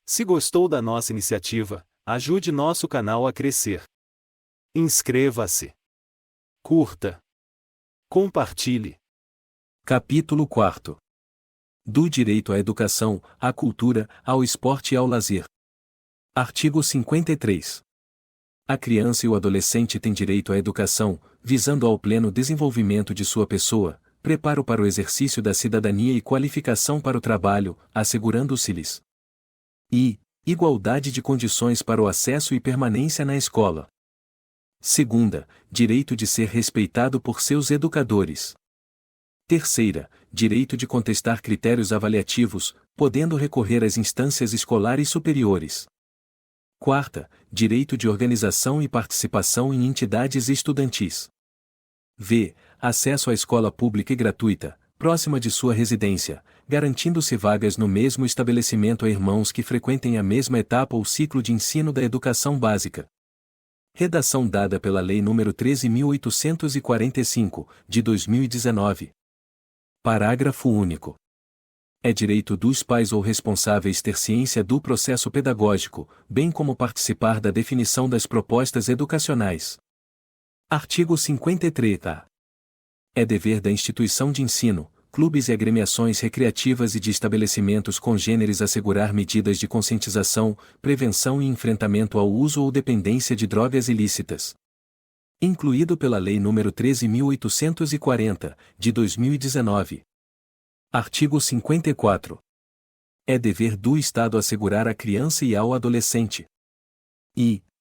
Se gostou da nossa iniciativa, ajude nosso canal a crescer. Inscreva-se. Curta. Compartilhe. Capítulo 4. Do direito à educação, à cultura, ao esporte e ao lazer. Artigo 53. A criança e o adolescente têm direito à educação, visando ao pleno desenvolvimento de sua pessoa, preparo para o exercício da cidadania e qualificação para o trabalho, assegurando-se-lhes e igualdade de condições para o acesso e permanência na escola. Segunda, direito de ser respeitado por seus educadores. Terceira, direito de contestar critérios avaliativos, podendo recorrer às instâncias escolares superiores. Quarta, direito de organização e participação em entidades estudantis. V. Acesso à escola pública e gratuita, próxima de sua residência, garantindo-se vagas no mesmo estabelecimento a irmãos que frequentem a mesma etapa ou ciclo de ensino da educação básica. Redação dada pela Lei nº 13.845, de 2019. Parágrafo único. É direito dos pais ou responsáveis ter ciência do processo pedagógico, bem como participar da definição das propostas educacionais. Artigo 53-A. É dever da instituição de ensino, clubes e agremiações recreativas e de estabelecimentos congêneres assegurar medidas de conscientização, prevenção e enfrentamento ao uso ou dependência de drogas ilícitas. Incluído pela Lei nº 13.840, de 2019. Artigo 54. É dever do Estado assegurar à criança e ao adolescente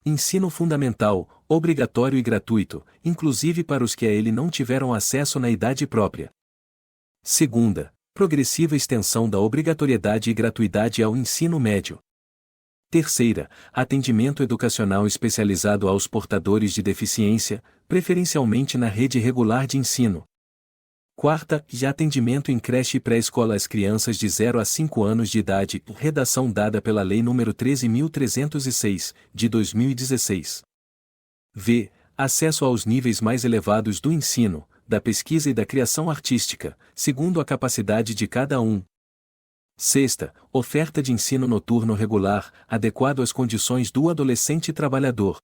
ensino fundamental, obrigatório e gratuito, inclusive para os que a ele não tiveram acesso na idade própria. Segunda, progressiva extensão da obrigatoriedade e gratuidade ao ensino médio. Terceira, atendimento educacional especializado aos portadores de deficiência, preferencialmente na rede regular de ensino. Quarta, de atendimento em creche e pré-escola às crianças de 0 a 5 anos de idade, redação dada pela Lei nº 13.306, de 2016. V. Acesso aos níveis mais elevados do ensino, da pesquisa e da criação artística, segundo a capacidade de cada um. Sexta, oferta de ensino noturno regular, adequado às condições do adolescente trabalhador.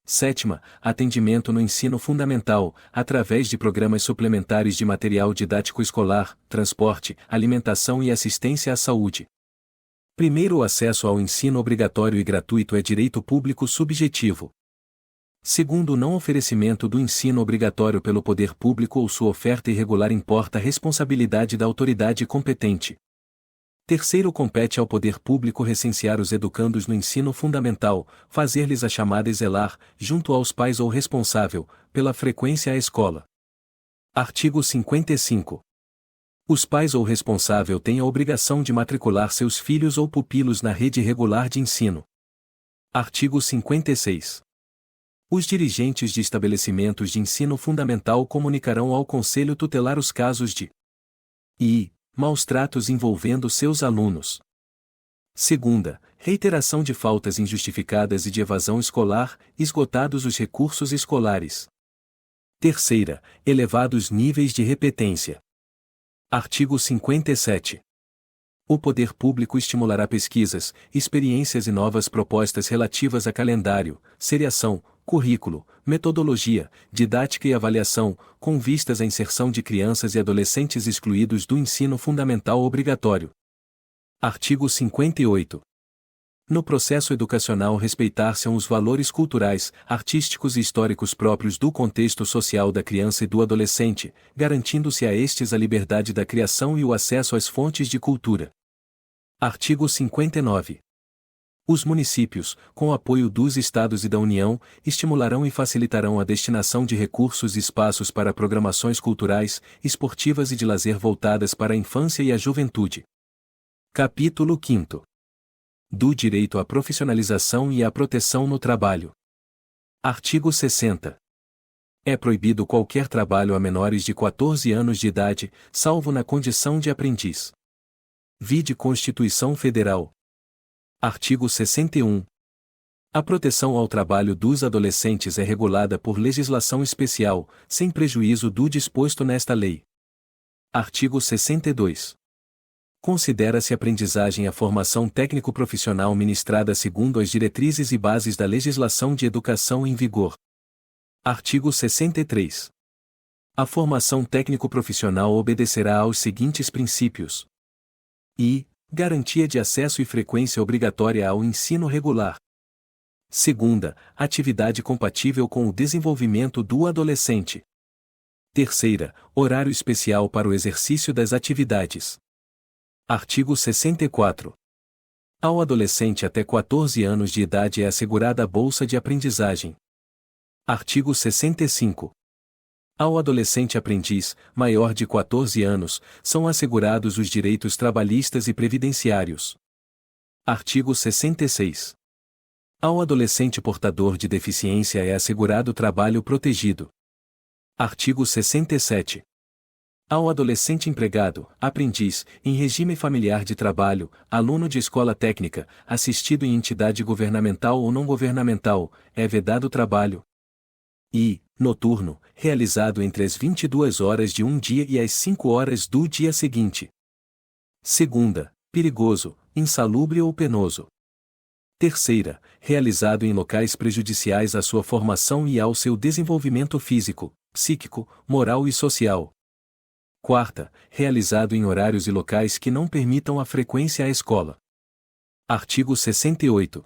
Sétima, atendimento no ensino fundamental, através de programas suplementares de material didático escolar, transporte, alimentação e assistência à saúde. Primeiro, o acesso ao ensino obrigatório e gratuito é direito público subjetivo. Segundo, o não oferecimento do ensino obrigatório pelo poder público ou sua oferta irregular importa a responsabilidade da autoridade competente. Terceiro, compete ao poder público recensear os educandos no ensino fundamental, fazer-lhes a chamada e zelar, junto aos pais ou responsável, pela frequência à escola. Artigo 55. Os pais ou responsável têm a obrigação de matricular seus filhos ou pupilos na rede regular de ensino. Artigo 56. Os dirigentes de estabelecimentos de ensino fundamental comunicarão ao Conselho Tutelar os casos de maus tratos envolvendo seus alunos. Segunda, reiteração de faltas injustificadas e de evasão escolar, esgotados os recursos escolares. Terceira, elevados níveis de repetência. Artigo 57. O poder público estimulará pesquisas, experiências e novas propostas relativas a calendário, seriação, currículo, metodologia, didática e avaliação, com vistas à inserção de crianças e adolescentes excluídos do ensino fundamental obrigatório. Artigo 58. No processo educacional respeitar-se-ão os valores culturais, artísticos e históricos próprios do contexto social da criança e do adolescente, garantindo-se a estes a liberdade da criação e o acesso às fontes de cultura. Artigo 59. Os municípios, com apoio dos Estados e da União, estimularão e facilitarão a destinação de recursos e espaços para programações culturais, esportivas e de lazer voltadas para a infância e a juventude. Capítulo 5. Do direito à profissionalização e à proteção no trabalho. Artigo 60. É proibido qualquer trabalho a menores de 14 anos de idade, salvo na condição de aprendiz. Vide Constituição Federal. Artigo 61. A proteção ao trabalho dos adolescentes é regulada por legislação especial, sem prejuízo do disposto nesta lei. Artigo 62. Considera-se aprendizagem a formação técnico-profissional ministrada segundo as diretrizes e bases da legislação de educação em vigor. Artigo 63. A formação técnico-profissional obedecerá aos seguintes princípios: i. Garantia de acesso e frequência obrigatória ao ensino regular. Segunda, atividade compatível com o desenvolvimento do adolescente. Terceira, horário especial para o exercício das atividades. Artigo 64. Ao adolescente até 14 anos de idade é assegurada a bolsa de aprendizagem. Artigo 65. Ao adolescente aprendiz, maior de 14 anos, são assegurados os direitos trabalhistas e previdenciários. Artigo 66. Ao adolescente portador de deficiência é assegurado trabalho protegido. Artigo 67. Ao adolescente empregado, aprendiz, em regime familiar de trabalho, aluno de escola técnica, assistido em entidade governamental ou não governamental, é vedado trabalho noturno, realizado entre as 22 horas de um dia e as 5 horas do dia seguinte. Segunda, perigoso, insalubre ou penoso. Terceira, realizado em locais prejudiciais à sua formação e ao seu desenvolvimento físico, psíquico, moral e social. Quarta, realizado em horários e locais que não permitam a frequência à escola. Artigo 68.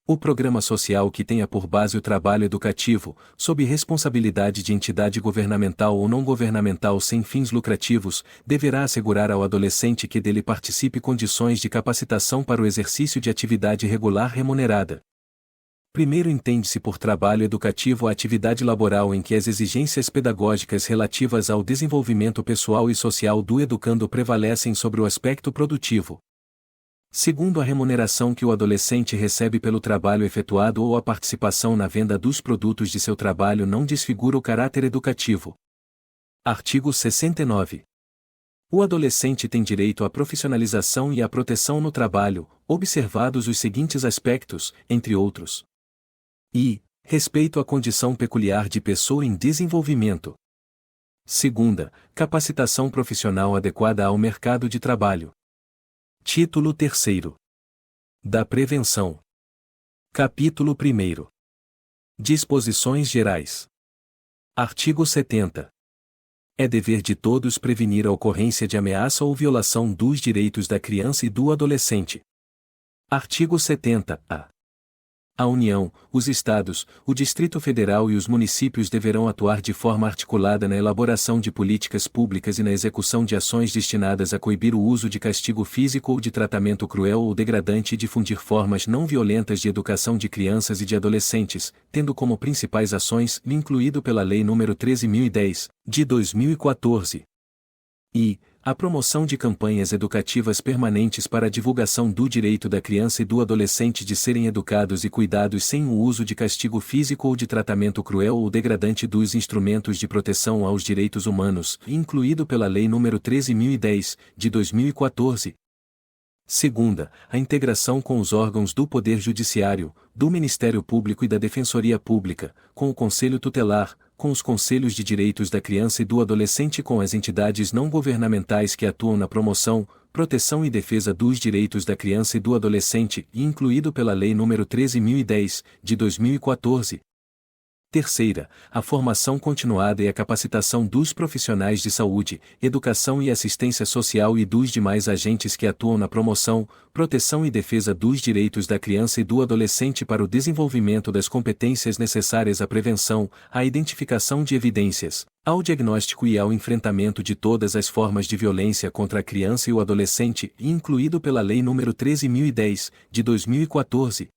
O programa social que tenha por base o trabalho educativo, sob responsabilidade de entidade governamental ou não governamental sem fins lucrativos, deverá assegurar ao adolescente que dele participe condições de capacitação para o exercício de atividade regular remunerada. Primeiro entende-se por trabalho educativo a atividade laboral em que as exigências pedagógicas relativas ao desenvolvimento pessoal e social do educando prevalecem sobre o aspecto produtivo. Segundo, a remuneração que o adolescente recebe pelo trabalho efetuado ou a participação na venda dos produtos de seu trabalho não desfigura o caráter educativo. Artigo 69. O adolescente tem direito à profissionalização e à proteção no trabalho, observados os seguintes aspectos, entre outros: i. Respeito à condição peculiar de pessoa em desenvolvimento. Segunda, capacitação profissional adequada ao mercado de trabalho. Título 3º. Da prevenção. Capítulo 1º. Disposições gerais. Artigo 70. É dever de todos prevenir a ocorrência de ameaça ou violação dos direitos da criança e do adolescente. Artigo 70-A. A União, os Estados, o Distrito Federal e os municípios deverão atuar de forma articulada na elaboração de políticas públicas e na execução de ações destinadas a coibir o uso de castigo físico ou de tratamento cruel ou degradante e difundir formas não violentas de educação de crianças e de adolescentes, tendo como principais ações, incluído pela Lei nº 13.010, de 2014. E a promoção de campanhas educativas permanentes para a divulgação do direito da criança e do adolescente de serem educados e cuidados sem o uso de castigo físico ou de tratamento cruel ou degradante dos instrumentos de proteção aos direitos humanos, incluído pela Lei nº 13.010, de 2014. Segunda, a integração com os órgãos do Poder Judiciário, do Ministério Público e da Defensoria Pública, com o Conselho Tutelar, com os Conselhos de Direitos da Criança e do Adolescente e com as entidades não governamentais que atuam na promoção, proteção e defesa dos direitos da criança e do adolescente, incluído pela Lei nº 13.010, de 2014. Terceira, a formação continuada e a capacitação dos profissionais de saúde, educação e assistência social e dos demais agentes que atuam na promoção, proteção e defesa dos direitos da criança e do adolescente para o desenvolvimento das competências necessárias à prevenção, à identificação de evidências, ao diagnóstico e ao enfrentamento de todas as formas de violência contra a criança e o adolescente, incluído pela Lei nº 13.010, de 2014.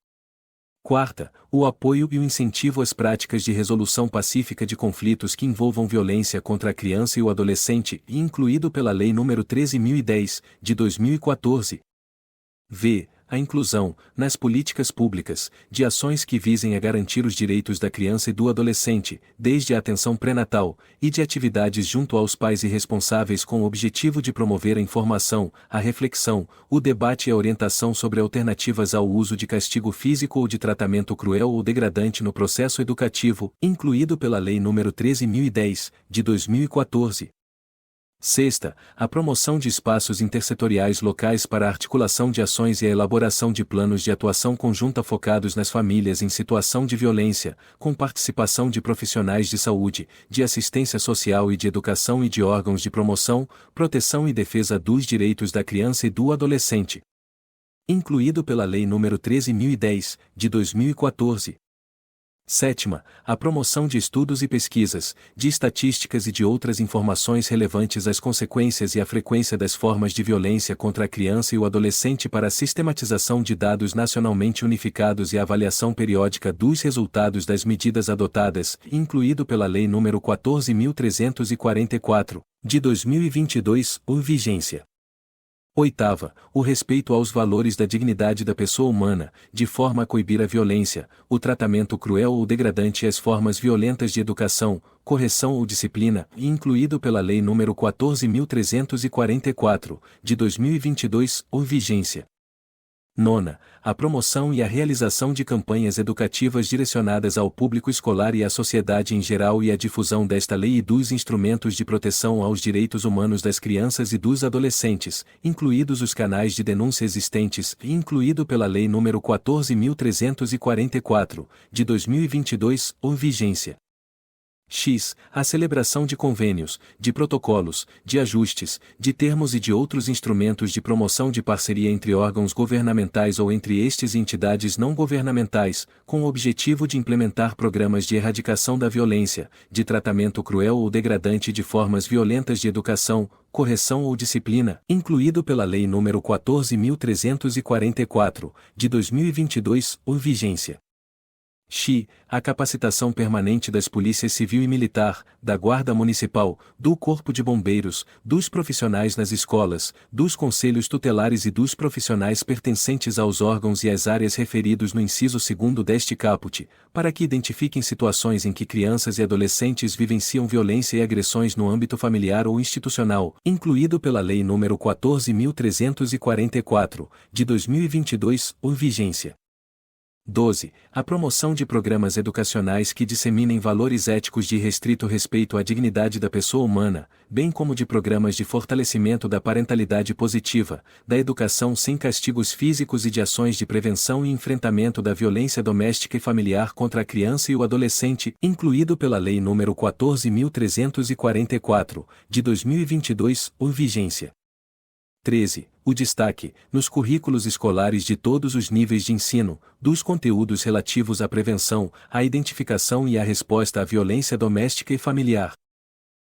Quarta, o apoio e o incentivo às práticas de resolução pacífica de conflitos que envolvam violência contra a criança e o adolescente, incluído pela Lei nº 13.010, de 2014. V. A inclusão, nas políticas públicas, de ações que visem a garantir os direitos da criança e do adolescente, desde a atenção pré-natal, e de atividades junto aos pais e responsáveis com o objetivo de promover a informação, a reflexão, o debate e a orientação sobre alternativas ao uso de castigo físico ou de tratamento cruel ou degradante no processo educativo, incluído pela Lei nº 13.010, de 2014. Sexta, a promoção de espaços intersetoriais locais para a articulação de ações e a elaboração de planos de atuação conjunta focados nas famílias em situação de violência, com participação de profissionais de saúde, de assistência social e de educação e de órgãos de promoção, proteção e defesa dos direitos da criança e do adolescente. Incluído pela Lei nº 13.010, de 2014. Sétima, a promoção de estudos e pesquisas, de estatísticas e de outras informações relevantes às consequências e à frequência das formas de violência contra a criança e o adolescente para a sistematização de dados nacionalmente unificados e a avaliação periódica dos resultados das medidas adotadas, incluído pela Lei nº 14.344, de 2022, ou vigência. Oitava, o respeito aos valores da dignidade da pessoa humana, de forma a coibir a violência, o tratamento cruel ou degradante e as formas violentas de educação, correção ou disciplina, incluído pela Lei nº 14.344, de 2022, ou vigência. Nona, a promoção e a realização de campanhas educativas direcionadas ao público escolar e à sociedade em geral e a difusão desta lei e dos instrumentos de proteção aos direitos humanos das crianças e dos adolescentes, incluídos os canais de denúncia existentes, incluído pela Lei nº 14.344, de 2022, ou vigência. X. A celebração de convênios, de protocolos, de ajustes, de termos e de outros instrumentos de promoção de parceria entre órgãos governamentais ou entre estes e entidades não governamentais, com o objetivo de implementar programas de erradicação da violência, de tratamento cruel ou degradante de formas violentas de educação, correção ou disciplina, incluído pela Lei nº 14.344, de 2022, ou vigência. X. A capacitação permanente das polícias civil e militar, da Guarda Municipal, do Corpo de Bombeiros, dos profissionais nas escolas, dos conselhos tutelares e dos profissionais pertencentes aos órgãos e às áreas referidos no inciso 2º deste caput, para que identifiquem situações em que crianças e adolescentes vivenciam violência e agressões no âmbito familiar ou institucional, incluído pela Lei nº 14.344, de 2022, ou vigência. 12. A promoção de programas educacionais que disseminem valores éticos de irrestrito respeito à dignidade da pessoa humana, bem como de programas de fortalecimento da parentalidade positiva, da educação sem castigos físicos e de ações de prevenção e enfrentamento da violência doméstica e familiar contra a criança e o adolescente, incluído pela Lei nº 14.344, de 2022, ou vigência. 13. O destaque, nos currículos escolares de todos os níveis de ensino, dos conteúdos relativos à prevenção, à identificação e à resposta à violência doméstica e familiar.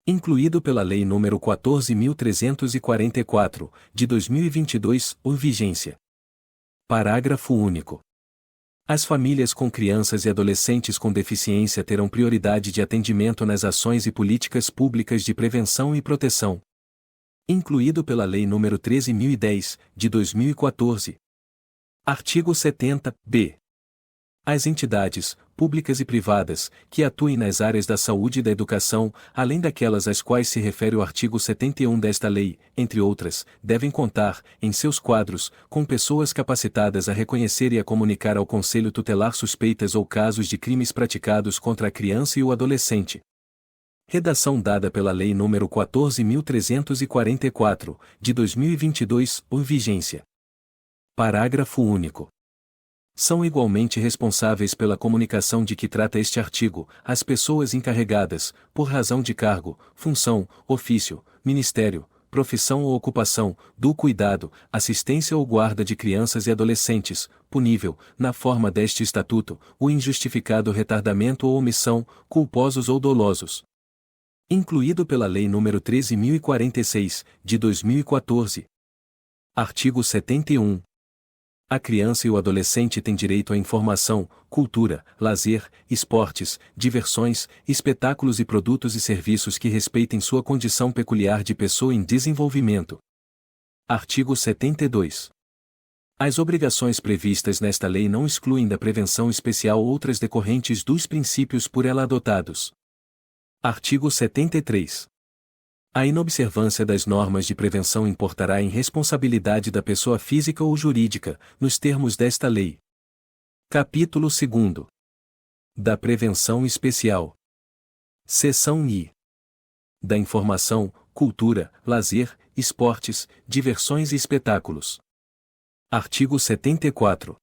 Incluído pela Lei nº 14.344, de 2022, ou vigência. Parágrafo único. As famílias com crianças e adolescentes com deficiência terão prioridade de atendimento nas ações e políticas públicas de prevenção e proteção. Incluído pela Lei nº 13.010, de 2014. Artigo 70-B. As entidades, públicas e privadas, que atuem nas áreas da saúde e da educação, além daquelas às quais se refere o artigo 71 desta lei, entre outras, devem contar, em seus quadros, com pessoas capacitadas a reconhecer e a comunicar ao Conselho Tutelar suspeitas ou casos de crimes praticados contra a criança e o adolescente. Redação dada pela Lei nº 14.344, de 2022, ou vigência. Parágrafo único. São igualmente responsáveis pela comunicação de que trata este artigo, as pessoas encarregadas, por razão de cargo, função, ofício, ministério, profissão ou ocupação, do cuidado, assistência ou guarda de crianças e adolescentes, punível, na forma deste Estatuto, o injustificado retardamento ou omissão, culposos ou dolosos. Incluído pela Lei nº 13.046, de 2014. Artigo 71. A criança e o adolescente têm direito à informação, cultura, lazer, esportes, diversões, espetáculos e produtos e serviços que respeitem sua condição peculiar de pessoa em desenvolvimento. Artigo 72. As obrigações previstas nesta lei não excluem da prevenção especial outras decorrentes dos princípios por ela adotados. Artigo 73. A inobservância das normas de prevenção importará em responsabilidade da pessoa física ou jurídica, nos termos desta lei. Capítulo 2. Da Prevenção Especial. Seção I. Da Informação, cultura, lazer, esportes, diversões e espetáculos. Artigo 74.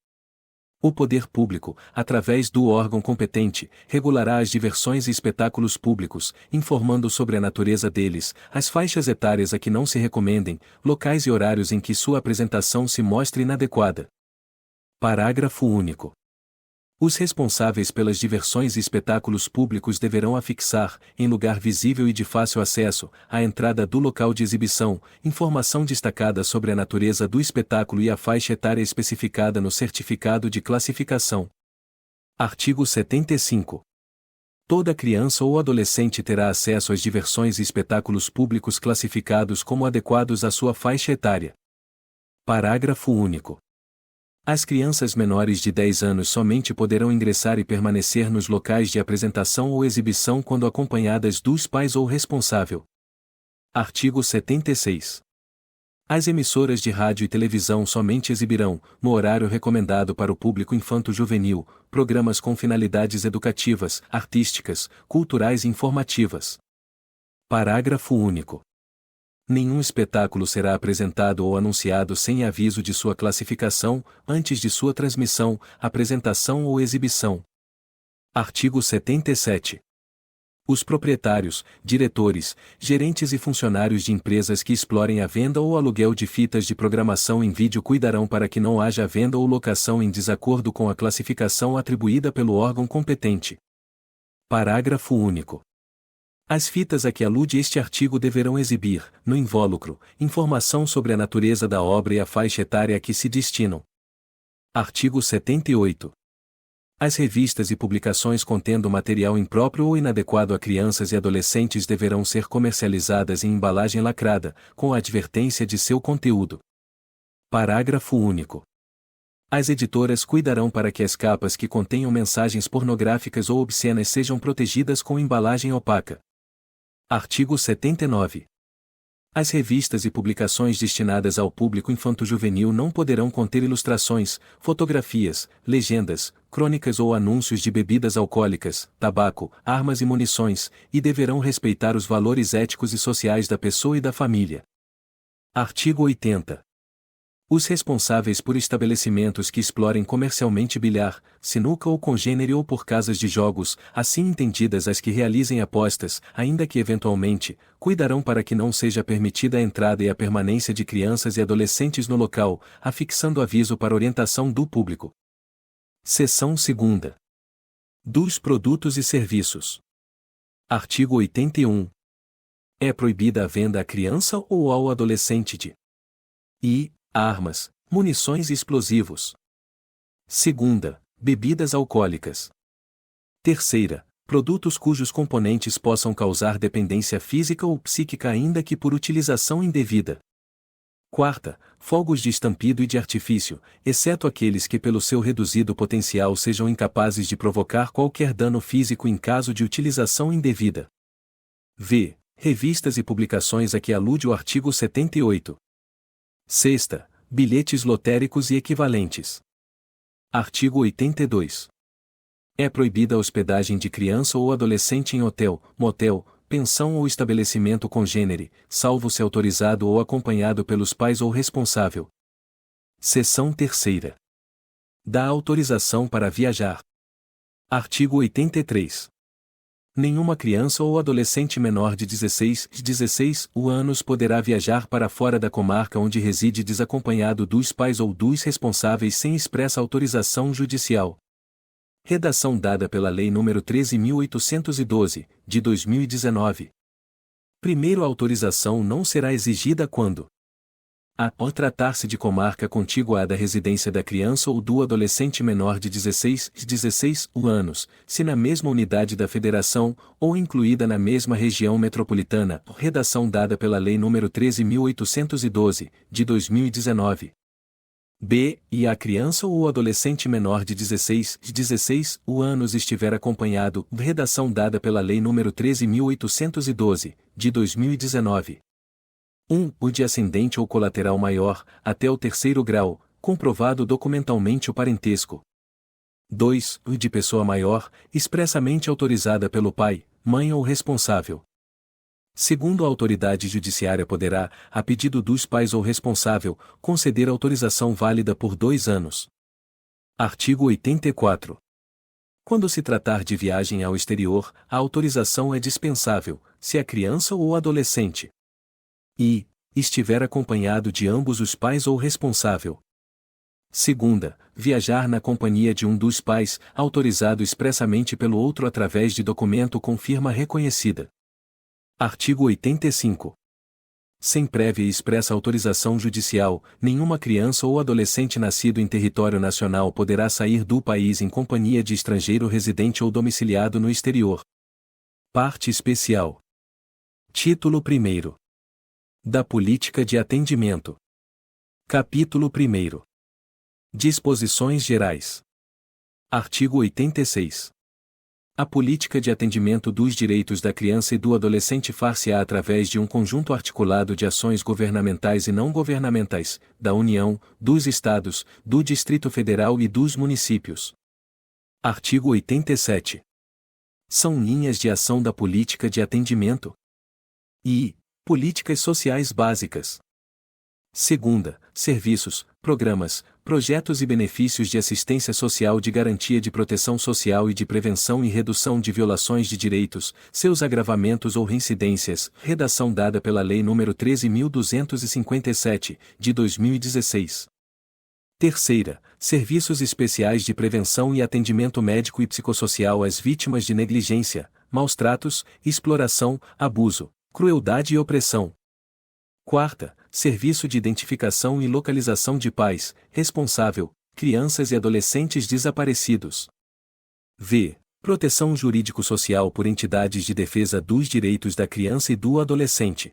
O poder público, através do órgão competente, regulará as diversões e espetáculos públicos, informando sobre a natureza deles, as faixas etárias a que não se recomendem, locais e horários em que sua apresentação se mostre inadequada. Parágrafo único. Os responsáveis pelas diversões e espetáculos públicos deverão afixar, em lugar visível e de fácil acesso, à entrada do local de exibição, informação destacada sobre a natureza do espetáculo e a faixa etária especificada no certificado de classificação. Artigo 75. Toda criança ou adolescente terá acesso às diversões e espetáculos públicos classificados como adequados à sua faixa etária. Parágrafo único. As crianças menores de 10 anos somente poderão ingressar e permanecer nos locais de apresentação ou exibição quando acompanhadas dos pais ou responsável. Artigo 76. As emissoras de rádio e televisão somente exibirão, no horário recomendado para o público infanto-juvenil, programas com finalidades educativas, artísticas, culturais e informativas. Parágrafo único. Nenhum espetáculo será apresentado ou anunciado sem aviso de sua classificação, antes de sua transmissão, apresentação ou exibição. Artigo 77. Os proprietários, diretores, gerentes e funcionários de empresas que explorem a venda ou aluguel de fitas de programação em vídeo cuidarão para que não haja venda ou locação em desacordo com a classificação atribuída pelo órgão competente. Parágrafo único. As fitas a que alude este artigo deverão exibir, no invólucro, informação sobre a natureza da obra e a faixa etária a que se destinam. Artigo 78. As revistas e publicações contendo material impróprio ou inadequado a crianças e adolescentes deverão ser comercializadas em embalagem lacrada, com a advertência de seu conteúdo. Parágrafo único. As editoras cuidarão para que as capas que contenham mensagens pornográficas ou obscenas sejam protegidas com embalagem opaca. Artigo 79. As revistas e publicações destinadas ao público infanto-juvenil não poderão conter ilustrações, fotografias, legendas, crônicas ou anúncios de bebidas alcoólicas, tabaco, armas e munições, e deverão respeitar os valores éticos e sociais da pessoa e da família. Artigo 80. Os responsáveis por estabelecimentos que explorem comercialmente bilhar, sinuca ou congênere ou por casas de jogos, assim entendidas as que realizem apostas, ainda que eventualmente, cuidarão para que não seja permitida a entrada e a permanência de crianças e adolescentes no local, afixando aviso para orientação do público. Seção 2ª. Dos produtos e serviços. Artigo 81. É proibida a venda à criança ou ao adolescente de armas, munições e explosivos. 2ª, bebidas alcoólicas. 3ª, produtos cujos componentes possam causar dependência física ou psíquica ainda que por utilização indevida. 4ª, fogos de estampido e de artifício, exceto aqueles que pelo seu reduzido potencial sejam incapazes de provocar qualquer dano físico em caso de utilização indevida. V. Revistas e publicações a que alude o artigo 78. 6ª, bilhetes lotéricos e equivalentes. Artigo 82. É proibida a hospedagem de criança ou adolescente em hotel, motel, pensão ou estabelecimento congênere, salvo se autorizado ou acompanhado pelos pais ou responsável. Seção 3ª. Dá autorização para viajar. Artigo 83. Nenhuma criança ou adolescente menor de 16 anos poderá viajar para fora da comarca onde reside desacompanhado dos pais ou dos responsáveis sem expressa autorização judicial. Redação dada pela Lei nº 13.812, de 2019. Primeiro, a autorização não será exigida quando a. Tratar-se de comarca contígua à da residência da criança ou do adolescente menor de 16 anos, se na mesma unidade da federação, ou incluída na mesma região metropolitana. Redação dada pela Lei nº 13.812, de 2019. B. E a criança ou adolescente menor de 16 anos estiver acompanhado. Redação dada pela Lei nº 13.812, de 2019. 1. O de ascendente ou colateral maior, até o 3º grau, comprovado documentalmente o parentesco. 2. O de pessoa maior, expressamente autorizada pelo pai, mãe ou responsável. Segundo, a autoridade judiciária poderá, a pedido dos pais ou responsável, conceder autorização válida por 2 anos. Artigo 84. Quando se tratar de viagem ao exterior, a autorização é dispensável, se a criança ou adolescente estiver acompanhado de ambos os pais ou responsável. Segunda, viajar na companhia de um dos pais, autorizado expressamente pelo outro através de documento com firma reconhecida. Artigo 85. Sem prévia e expressa autorização judicial, nenhuma criança ou adolescente nascido em território nacional poderá sair do país em companhia de estrangeiro residente ou domiciliado no exterior. Parte especial. Título 1º. Da Política de Atendimento. Capítulo 1º. Disposições Gerais. Artigo 86. A política de atendimento dos direitos da criança e do adolescente far-se-á através de um conjunto articulado de ações governamentais e não governamentais, da União, dos Estados, do Distrito Federal e dos municípios. Artigo 87. São linhas de ação da política de atendimento e políticas sociais básicas. Segunda, serviços, programas, projetos e benefícios de assistência social de garantia de proteção social e de prevenção e redução de violações de direitos, seus agravamentos ou reincidências, redação dada pela Lei nº 13.257, de 2016. Terceira, serviços especiais de prevenção e atendimento médico e psicossocial às vítimas de negligência, maus-tratos, exploração, abuso, crueldade e opressão. Quarta, serviço de identificação e localização de pais, responsável, crianças e adolescentes desaparecidos. V. Proteção jurídico-social por entidades de defesa dos direitos da criança e do adolescente.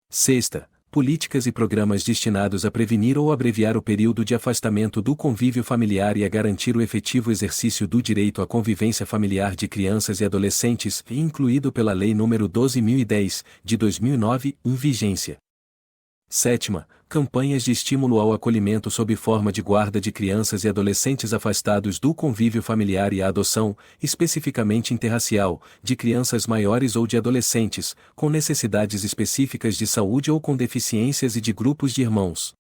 Sexta, políticas e programas destinados a prevenir ou abreviar o período de afastamento do convívio familiar e a garantir o efetivo exercício do direito à convivência familiar de crianças e adolescentes, incluído pela Lei nº 12.010, de 2009, em vigência. Sétima, campanhas de estímulo ao acolhimento sob forma de guarda de crianças e adolescentes afastados do convívio familiar e a adoção, especificamente interracial, de crianças maiores ou de adolescentes, com necessidades específicas de saúde ou com deficiências e de grupos de irmãos.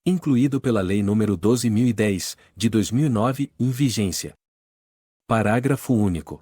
Incluído pela Lei nº 12.010, de 2009, em vigência. Parágrafo único.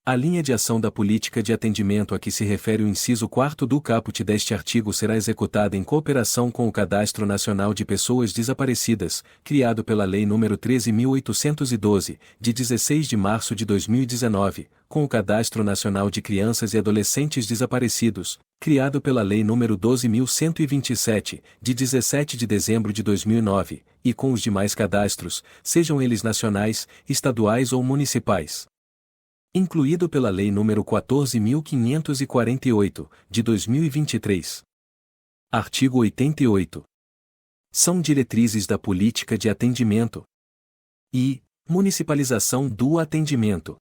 A linha de ação da política de atendimento a que se refere o inciso 4º do caput deste artigo será executada em cooperação com o Cadastro Nacional de Pessoas Desaparecidas, criado pela Lei nº 13.812, de 16 de março de 2019, com o Cadastro Nacional de Crianças e Adolescentes Desaparecidos, criado pela Lei nº 12.127, de 17 de dezembro de 2009, e com os demais cadastros, sejam eles nacionais, estaduais ou municipais. Incluído pela Lei nº 14.548, de 2023. Artigo 88. São diretrizes da política de atendimento e municipalização do atendimento.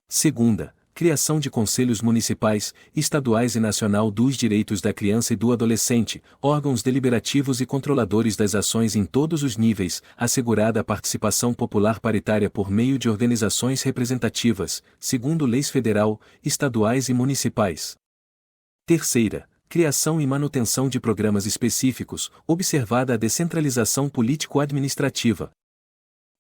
Segunda, criação de conselhos municipais, estaduais e nacional dos direitos da criança e do adolescente, órgãos deliberativos e controladores das ações em todos os níveis, assegurada a participação popular paritária por meio de organizações representativas, segundo leis federal, estaduais e municipais. Terceira, criação e manutenção de programas específicos, observada a descentralização político-administrativa.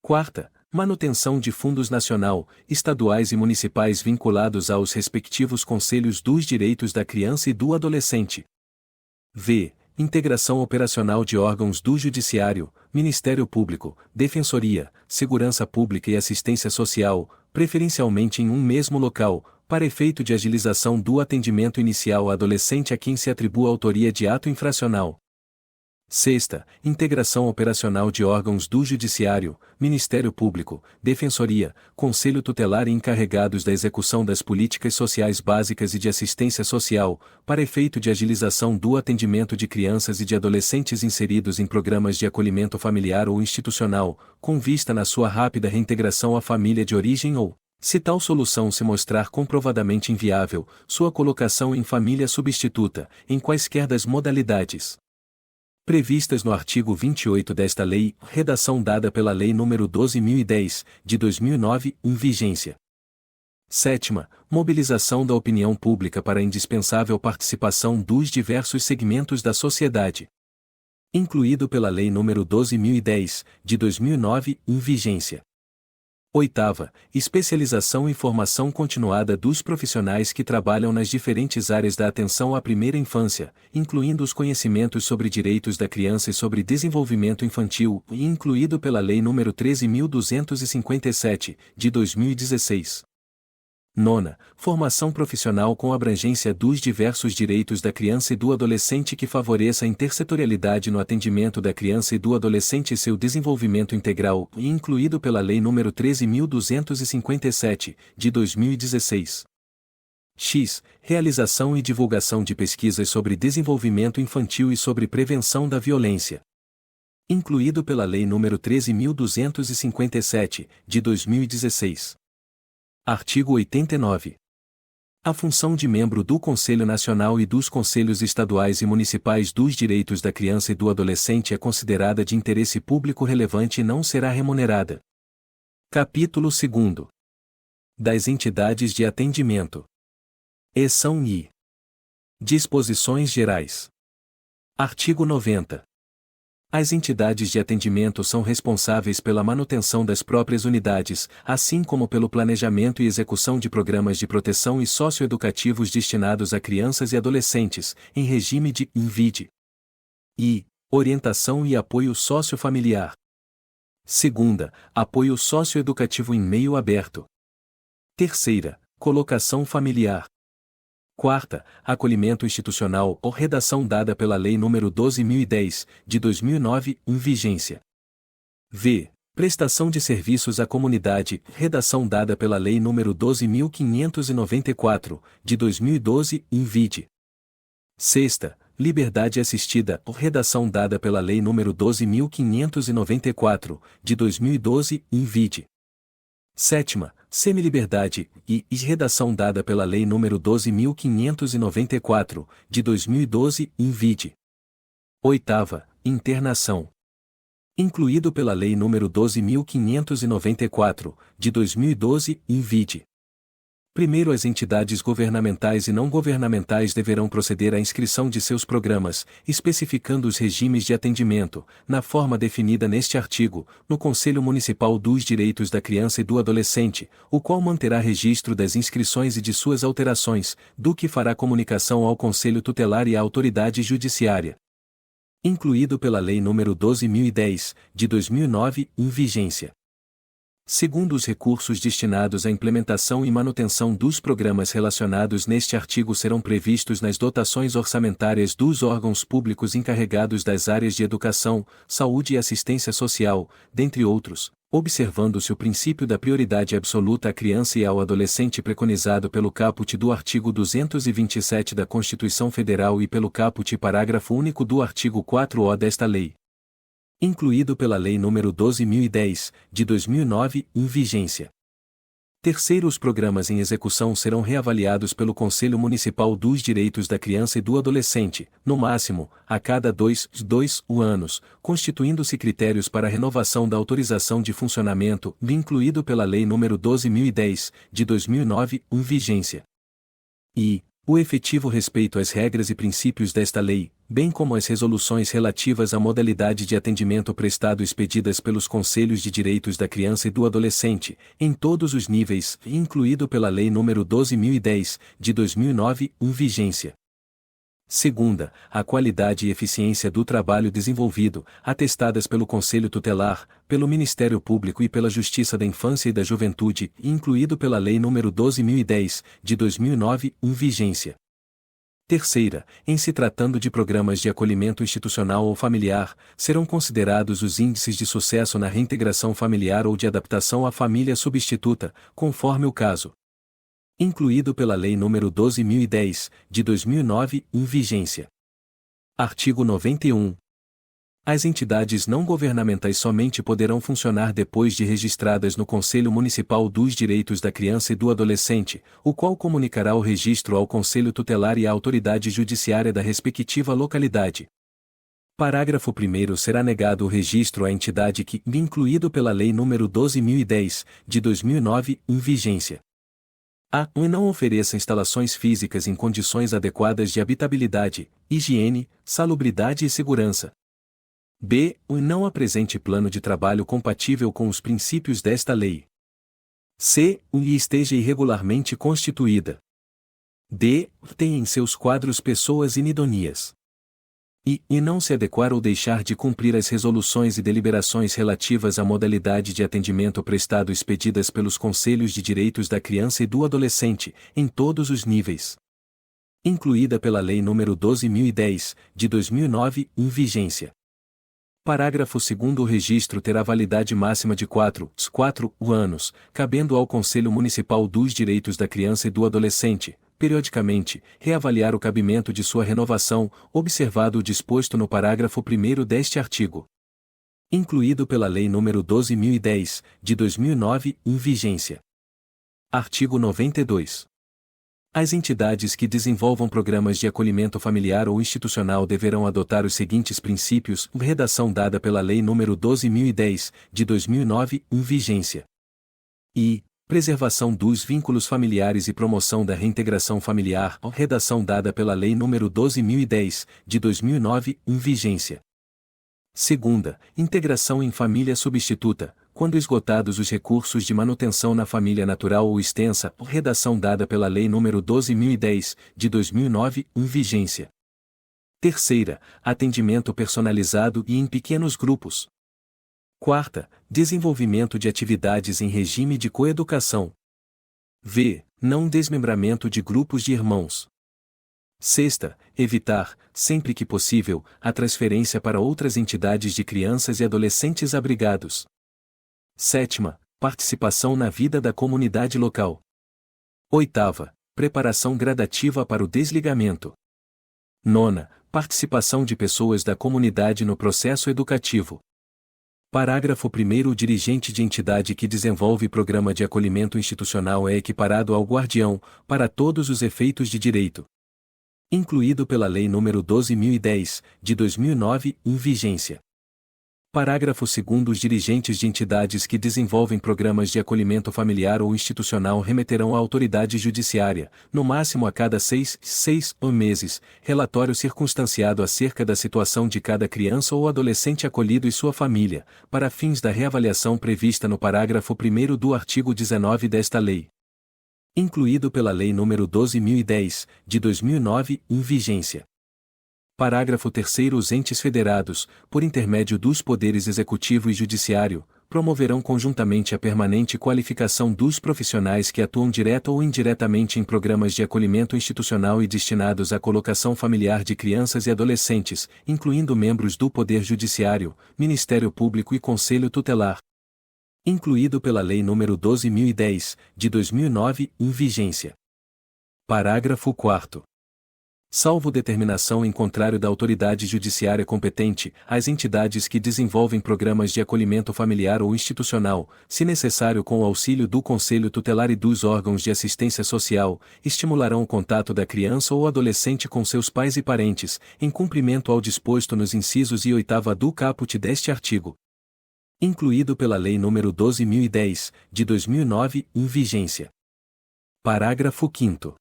Quarta, manutenção de fundos nacional, estaduais e municipais vinculados aos respectivos conselhos dos direitos da criança e do adolescente. V. Integração operacional de órgãos do Judiciário, Ministério Público, Defensoria, Segurança Pública e Assistência Social, preferencialmente em um mesmo local, para efeito de agilização do atendimento inicial ao adolescente a quem se atribua a autoria de ato infracional. Sexta, integração operacional de órgãos do Judiciário, Ministério Público, Defensoria, Conselho Tutelar e encarregados da execução das políticas sociais básicas e de assistência social, para efeito de agilização do atendimento de crianças e de adolescentes inseridos em programas de acolhimento familiar ou institucional, com vista na sua rápida reintegração à família de origem ou, se tal solução se mostrar comprovadamente inviável, sua colocação em família substituta, em quaisquer das modalidades previstas no artigo 28 desta lei, redação dada pela Lei nº 12.010, de 2009, em vigência. Sétima, mobilização da opinião pública para a indispensável participação dos diversos segmentos da sociedade. Incluído pela Lei nº 12.010, de 2009, em vigência. Oitava, especialização e formação continuada dos profissionais que trabalham nas diferentes áreas da atenção à primeira infância, incluindo os conhecimentos sobre direitos da criança e sobre desenvolvimento infantil, e incluído pela Lei nº 13.257, de 2016. Nona, formação profissional com abrangência dos diversos direitos da criança e do adolescente que favoreça a intersetorialidade no atendimento da criança e do adolescente e seu desenvolvimento integral, e incluído pela Lei nº 13.257, de 2016. X. Realização e divulgação de pesquisas sobre desenvolvimento infantil e sobre prevenção da violência. Incluído pela Lei nº 13.257, de 2016. Artigo 89. A função de membro do Conselho Nacional e dos Conselhos Estaduais e Municipais dos Direitos da Criança e do Adolescente é considerada de interesse público relevante e não será remunerada. Capítulo 2. Das entidades de atendimento. Seção I. Disposições gerais. Artigo 90. As entidades de atendimento são responsáveis pela manutenção das próprias unidades, assim como pelo planejamento e execução de programas de proteção e socioeducativos destinados a crianças e adolescentes, em regime de INVID. I. Orientação e apoio sociofamiliar. Segunda, apoio socioeducativo em meio aberto. Terceira, colocação familiar. Quarta, acolhimento institucional ou redação dada pela Lei nº 12.010, de 2009, em vigência. V. Prestação de serviços à comunidade, redação dada pela Lei nº 12.594, de 2012, em vide. Sexta, liberdade assistida ou redação dada pela Lei nº 12.594, de 2012, em vide. Sétima, semiliberdade e redação dada pela Lei nº 12.594, de 2012, em vide. Oitava, internação. Incluído pela Lei nº 12.594, de 2012, em vide. Primeiro, as entidades governamentais e não governamentais deverão proceder à inscrição de seus programas, especificando os regimes de atendimento, na forma definida neste artigo, no Conselho Municipal dos Direitos da Criança e do Adolescente, o qual manterá registro das inscrições e de suas alterações, do que fará comunicação ao Conselho Tutelar e à autoridade judiciária. Incluído pela Lei nº 12.010, de 2009, em vigência. Segundo os recursos destinados à implementação e manutenção dos programas relacionados neste artigo serão previstos nas dotações orçamentárias dos órgãos públicos encarregados das áreas de educação, saúde e assistência social, dentre outros, observando-se o princípio da prioridade absoluta à criança e ao adolescente preconizado pelo caput do artigo 227 da Constituição Federal e pelo caput parágrafo único do artigo 4-O desta lei. Incluído pela Lei nº 12.010, de 2009, em vigência. Terceiro, os programas em execução serão reavaliados pelo Conselho Municipal dos Direitos da Criança e do Adolescente, no máximo, a cada 2 anos, constituindo-se critérios para a renovação da autorização de funcionamento, incluído pela Lei nº 12.010, de 2009, em vigência. E o efetivo respeito às regras e princípios desta lei, bem como às resoluções relativas à modalidade de atendimento prestado expedidas pelos Conselhos de Direitos da Criança e do Adolescente, em todos os níveis, incluído pela Lei nº 12.010, de 2009, em vigência. Segunda, a qualidade e eficiência do trabalho desenvolvido, atestadas pelo Conselho Tutelar, pelo Ministério Público e pela Justiça da Infância e da Juventude, incluído pela Lei nº 12.010, de 2009, em vigência. Terceira, em se tratando de programas de acolhimento institucional ou familiar, serão considerados os índices de sucesso na reintegração familiar ou de adaptação à família substituta, conforme o caso. Incluído pela Lei nº 12.010, de 2009, em vigência. Artigo 91. As entidades não governamentais somente poderão funcionar depois de registradas no Conselho Municipal dos Direitos da Criança e do Adolescente, o qual comunicará o registro ao Conselho Tutelar e à autoridade judiciária da respectiva localidade. Parágrafo 1º. Será negado o registro à entidade que, incluído pela Lei nº 12.010, de 2009, em vigência. A. Não ofereça instalações físicas em condições adequadas de habitabilidade, higiene, salubridade e segurança. B. Não apresente plano de trabalho compatível com os princípios desta lei. C. Esteja irregularmente constituída. D. Tenha em seus quadros pessoas inidôneas. E não se adequar ou deixar de cumprir as resoluções e deliberações relativas à modalidade de atendimento prestado expedidas pelos Conselhos de Direitos da Criança e do Adolescente, em todos os níveis. Incluída pela Lei nº 12.010, de 2009, em vigência. Parágrafo 2º. O registro terá validade máxima de 4 anos, cabendo ao Conselho Municipal dos Direitos da Criança e do Adolescente, periodicamente, reavaliar o cabimento de sua renovação, observado o disposto no parágrafo 1º deste artigo. Incluído pela Lei nº 12.010, de 2009, em vigência. Artigo 92. As entidades que desenvolvam programas de acolhimento familiar ou institucional deverão adotar os seguintes princípios, redação dada pela Lei nº 12.010, de 2009, em vigência. Preservação dos vínculos familiares e promoção da reintegração familiar, redação dada pela Lei nº 12.010, de 2009, em vigência. Segunda, integração em família substituta, quando esgotados os recursos de manutenção na família natural ou extensa, redação dada pela Lei nº 12.010, de 2009, em vigência. Terceira, atendimento personalizado e em pequenos grupos. Quarta, desenvolvimento de atividades em regime de coeducação. Não desmembramento de grupos de irmãos. Sexta, evitar, sempre que possível, a transferência para outras entidades de crianças e adolescentes abrigados. Sétima, participação na vida da comunidade local. Oitava, preparação gradativa para o desligamento. Nona, participação de pessoas da comunidade no processo educativo. Parágrafo 1º. O dirigente de entidade que desenvolve programa de acolhimento institucional é equiparado ao guardião, para todos os efeitos de direito. Incluído pela Lei nº 12.010, de 2009, em vigência. Parágrafo 2º. Os dirigentes de entidades que desenvolvem programas de acolhimento familiar ou institucional remeterão à autoridade judiciária, no máximo a cada 6 meses, relatório circunstanciado acerca da situação de cada criança ou adolescente acolhido e sua família, para fins da reavaliação prevista no parágrafo 1º do artigo 19 desta lei. Incluído pela Lei nº 12.010, de 2009, em vigência. Parágrafo 3º. Os entes federados, por intermédio dos poderes executivo e judiciário, promoverão conjuntamente a permanente qualificação dos profissionais que atuam direta ou indiretamente em programas de acolhimento institucional e destinados à colocação familiar de crianças e adolescentes, incluindo membros do Poder Judiciário, Ministério Público e Conselho Tutelar. Incluído pela Lei nº 12.010, de 2009, em vigência. Parágrafo 4º. Salvo determinação em contrário da autoridade judiciária competente, as entidades que desenvolvem programas de acolhimento familiar ou institucional, se necessário com o auxílio do Conselho Tutelar e dos órgãos de assistência social, estimularão o contato da criança ou adolescente com seus pais e parentes, em cumprimento ao disposto nos incisos e 8ª do caput deste artigo. Incluído pela Lei nº 12.010, de 2009, em vigência. Parágrafo 5º.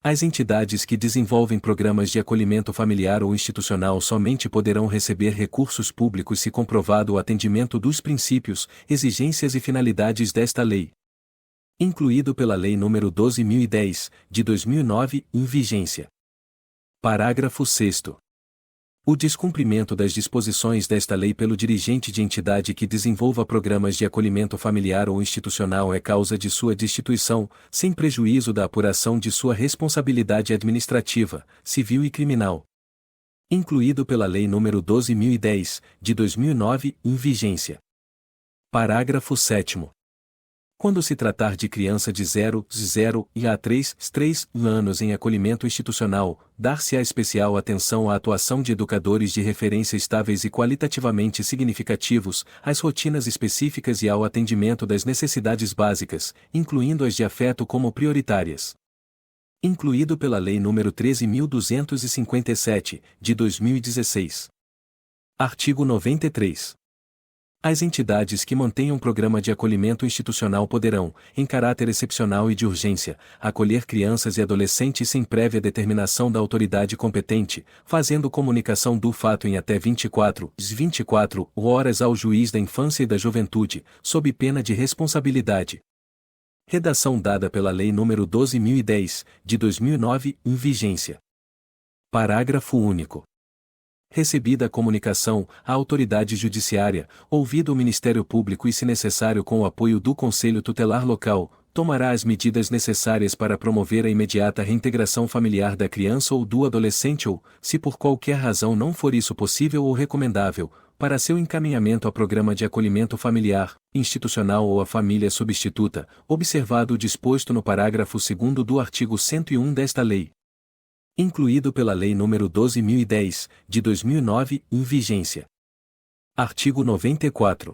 As entidades que desenvolvem programas de acolhimento familiar ou institucional somente poderão receber recursos públicos se comprovado o atendimento dos princípios, exigências e finalidades desta lei. Incluído pela Lei nº 12.010, de 2009, em vigência. Parágrafo 6º. O descumprimento das disposições desta lei pelo dirigente de entidade que desenvolva programas de acolhimento familiar ou institucional é causa de sua destituição, sem prejuízo da apuração de sua responsabilidade administrativa, civil e criminal. Incluído pela Lei nº 12.010, de 2009, em vigência. Parágrafo 7º. Quando se tratar de criança de 0 a 3 anos em acolhimento institucional, dar-se-á especial atenção à atuação de educadores de referência estáveis e qualitativamente significativos, às rotinas específicas e ao atendimento das necessidades básicas, incluindo as de afeto como prioritárias. Incluído pela Lei nº 13.257, de 2016. Artigo 93. As entidades que mantenham programa de acolhimento institucional poderão, em caráter excepcional e de urgência, acolher crianças e adolescentes sem prévia determinação da autoridade competente, fazendo comunicação do fato em até 24 horas ao juiz da infância e da juventude, sob pena de responsabilidade. Redação dada pela Lei nº 12.010, de 2009, em vigência. Parágrafo único. Recebida a comunicação, a autoridade judiciária, ouvido o Ministério Público e se necessário com o apoio do Conselho Tutelar Local, tomará as medidas necessárias para promover a imediata reintegração familiar da criança ou do adolescente ou, se por qualquer razão não for isso possível ou recomendável, para seu encaminhamento a programa de acolhimento familiar, institucional ou a família substituta, observado o disposto no parágrafo 2º do artigo 101 desta lei. Incluído pela Lei nº 12.010, de 2009, em vigência. Artigo 94.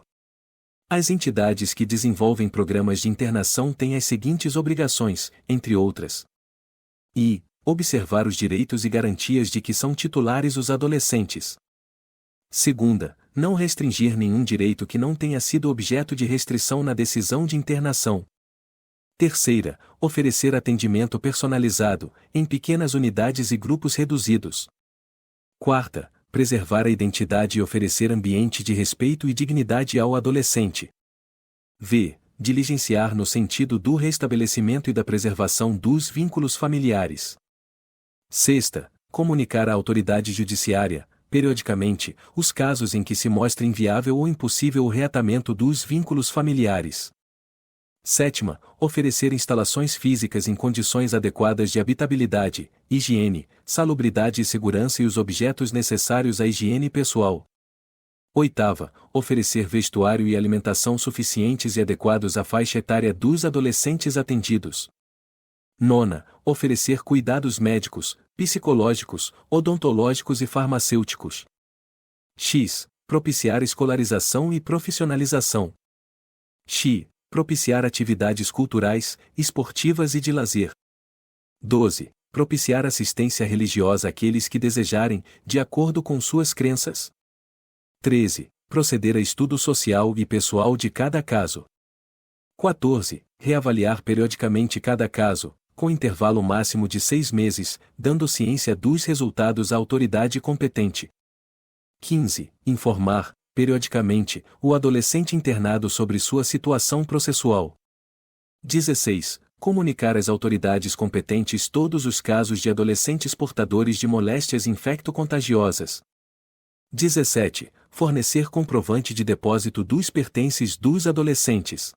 As entidades que desenvolvem programas de internação têm as seguintes obrigações, entre outras: i. Observar os direitos e garantias de que são titulares os adolescentes. Segunda, não restringir nenhum direito que não tenha sido objeto de restrição na decisão de internação. Terceira, oferecer atendimento personalizado, em pequenas unidades e grupos reduzidos. Quarta, preservar a identidade e oferecer ambiente de respeito e dignidade ao adolescente. V. Diligenciar no sentido do restabelecimento e da preservação dos vínculos familiares. Sexta, comunicar à autoridade judiciária, periodicamente, os casos em que se mostre inviável ou impossível o reatamento dos vínculos familiares. Sétima, oferecer instalações físicas em condições adequadas de habitabilidade, higiene, salubridade e segurança e os objetos necessários à higiene pessoal. Oitava, oferecer vestuário e alimentação suficientes e adequados à faixa etária dos adolescentes atendidos. Nona, oferecer cuidados médicos, psicológicos, odontológicos e farmacêuticos. X. Propiciar escolarização e profissionalização. X. Propiciar atividades culturais, esportivas e de lazer. 12. Propiciar assistência religiosa àqueles que desejarem, de acordo com suas crenças. 13. Proceder a estudo social e pessoal de cada caso. 14. Reavaliar periodicamente cada caso, com intervalo máximo de 6 meses, dando ciência dos resultados à autoridade competente. 15. Informar, periodicamente, o adolescente internado sobre sua situação processual. 16. Comunicar às autoridades competentes todos os casos de adolescentes portadores de moléstias infecto-contagiosas. 17. Fornecer comprovante de depósito dos pertences dos adolescentes.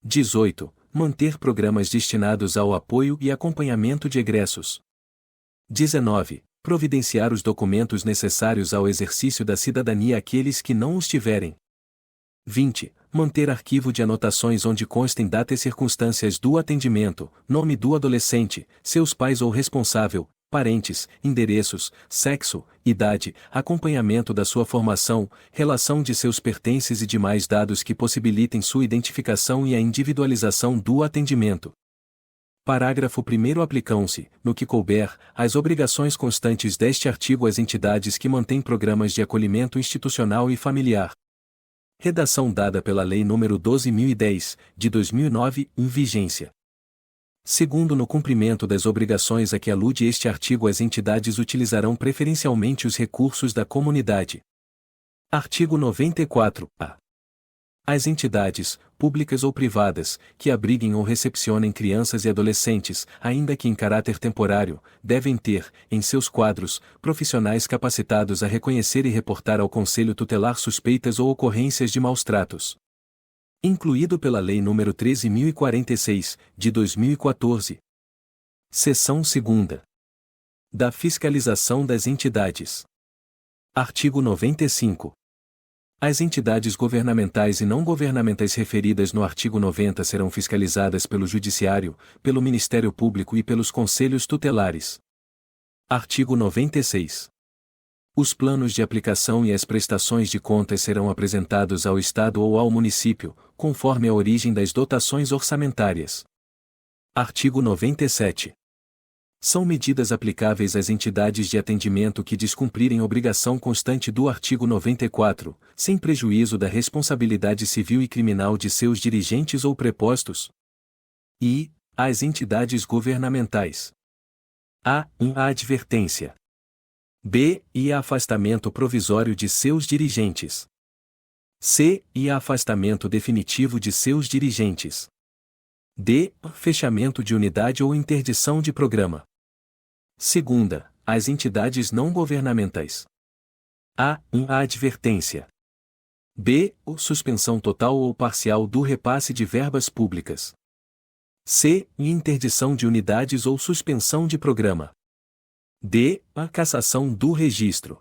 18. Manter programas destinados ao apoio e acompanhamento de egressos. 19. Providenciar os documentos necessários ao exercício da cidadania àqueles que não os tiverem. 20. Manter arquivo de anotações onde constem data e circunstâncias do atendimento, nome do adolescente, seus pais ou responsável, parentes, endereços, sexo, idade, acompanhamento da sua formação, relação de seus pertences e demais dados que possibilitem sua identificação e a individualização do atendimento. Parágrafo 1º. Aplicam-se, no que couber, as obrigações constantes deste artigo às entidades que mantêm programas de acolhimento institucional e familiar. Redação dada pela Lei nº 12.010, de 2009, em vigência. Segundo, no cumprimento das obrigações a que alude este artigo, as entidades utilizarão preferencialmente os recursos da comunidade. Artigo 94-A. As entidades, públicas ou privadas, que abriguem ou recepcionem crianças e adolescentes, ainda que em caráter temporário, devem ter, em seus quadros, profissionais capacitados a reconhecer e reportar ao Conselho Tutelar suspeitas ou ocorrências de maus-tratos. Incluído pela Lei nº 13.046, de 2014. Seção 2ª. Da fiscalização das entidades. Artigo 95. As entidades governamentais e não governamentais referidas no artigo 90 serão fiscalizadas pelo Judiciário, pelo Ministério Público e pelos Conselhos Tutelares. Artigo 96. Os planos de aplicação e as prestações de contas serão apresentados ao Estado ou ao município, conforme a origem das dotações orçamentárias. Artigo 97. São medidas aplicáveis às entidades de atendimento que descumprirem obrigação constante do artigo 94, sem prejuízo da responsabilidade civil e criminal de seus dirigentes ou prepostos. E, às entidades governamentais. A advertência. B. Afastamento provisório de seus dirigentes. C. Afastamento definitivo de seus dirigentes. D. Fechamento de unidade ou interdição de programa. Segunda, as entidades não governamentais. A. Advertência. B. Suspensão total ou parcial do repasse de verbas públicas. C. Interdição de unidades ou suspensão de programa. D. Cassação do registro.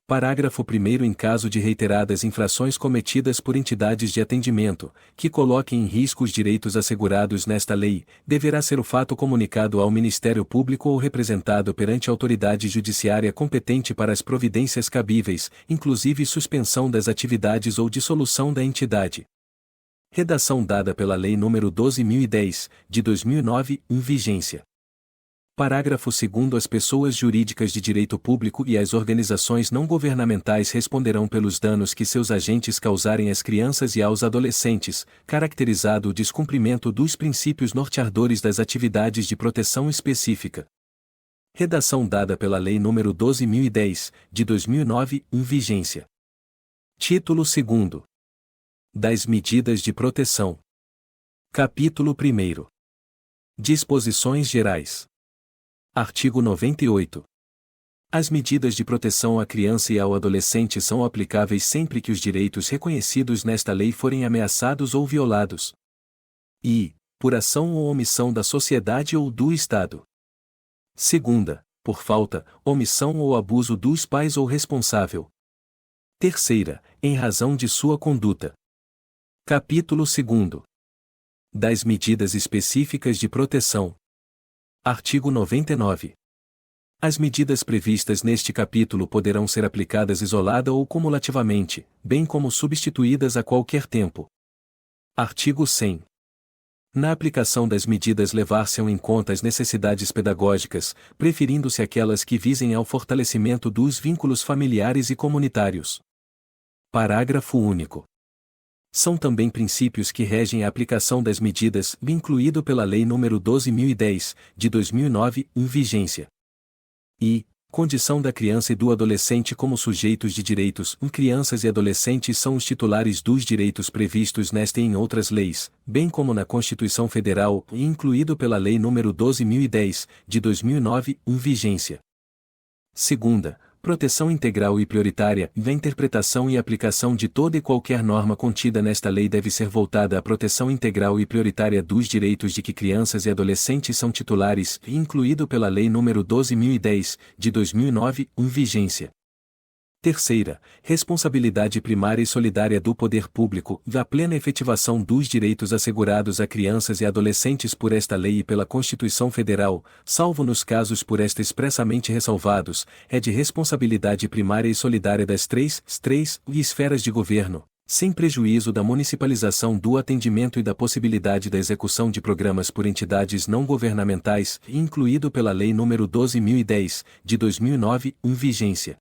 Parágrafo 1º. Em caso de reiteradas infrações cometidas por entidades de atendimento, que coloquem em risco os direitos assegurados nesta lei, deverá ser o fato comunicado ao Ministério Público ou representado perante a autoridade judiciária competente para as providências cabíveis, inclusive suspensão das atividades ou dissolução da entidade. Redação dada pela Lei nº 12.010, de 2009, em vigência. Parágrafo 2º. As pessoas jurídicas de direito público e as organizações não governamentais responderão pelos danos que seus agentes causarem às crianças e aos adolescentes, caracterizado o descumprimento dos princípios norteadores das atividades de proteção específica. Redação dada pela Lei nº 12.010, de 2009, em vigência. Título 2º. Das medidas de proteção. Capítulo 1º. Disposições gerais. Artigo 98. As medidas de proteção à criança e ao adolescente são aplicáveis sempre que os direitos reconhecidos nesta lei forem ameaçados ou violados. E, por ação ou omissão da sociedade ou do Estado. Segunda, por falta, omissão ou abuso dos pais ou responsável. Terceira, em razão de sua conduta. Capítulo 2º. Das medidas específicas de proteção. Artigo 99. As medidas previstas neste capítulo poderão ser aplicadas isolada ou cumulativamente, bem como substituídas a qualquer tempo. Artigo 100. Na aplicação das medidas levar-se-ão em conta as necessidades pedagógicas, preferindo-se aquelas que visem ao fortalecimento dos vínculos familiares e comunitários. Parágrafo único. São também princípios que regem a aplicação das medidas, incluído pela Lei nº 12.010, de 2009, em vigência. E, condição da criança e do adolescente como sujeitos de direitos. Crianças e adolescentes são os titulares dos direitos previstos nesta e em outras leis, bem como na Constituição Federal, e incluído pela Lei nº 12.010, de 2009, em vigência. Segunda, proteção integral e prioritária. A interpretação e aplicação de toda e qualquer norma contida nesta lei deve ser voltada à proteção integral e prioritária dos direitos de que crianças e adolescentes são titulares, incluído pela Lei nº 12.010, de 2009, em vigência. Terceira, responsabilidade primária e solidária do poder público, da plena efetivação dos direitos assegurados a crianças e adolescentes por esta lei e pela Constituição Federal, salvo nos casos por esta expressamente ressalvados, é de responsabilidade primária e solidária das três esferas de governo, sem prejuízo da municipalização do atendimento e da possibilidade da execução de programas por entidades não governamentais, incluído pela Lei nº 12.010, de 2009, em vigência.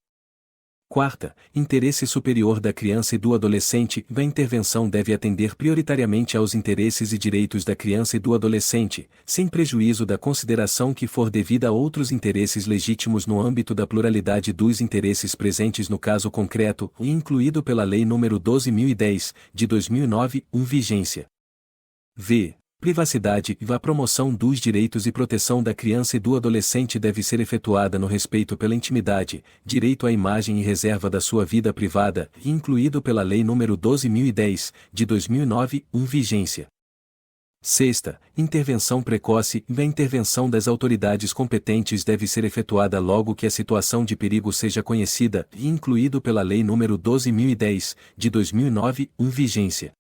Quarta, interesse superior da criança e do adolescente. A intervenção deve atender prioritariamente aos interesses e direitos da criança e do adolescente, sem prejuízo da consideração que for devida a outros interesses legítimos no âmbito da pluralidade dos interesses presentes no caso concreto, e incluído pela Lei nº 12.010, de 2009, em vigência. V. Privacidade. A promoção dos direitos e proteção da criança e do adolescente deve ser efetuada no respeito pela intimidade, direito à imagem e reserva da sua vida privada, incluído pela Lei nº 12.010, de 2009, em vigência. Sexta, intervenção precoce. A intervenção das autoridades competentes deve ser efetuada logo que a situação de perigo seja conhecida, incluído pela Lei nº 12.010, de 2009, em vigência.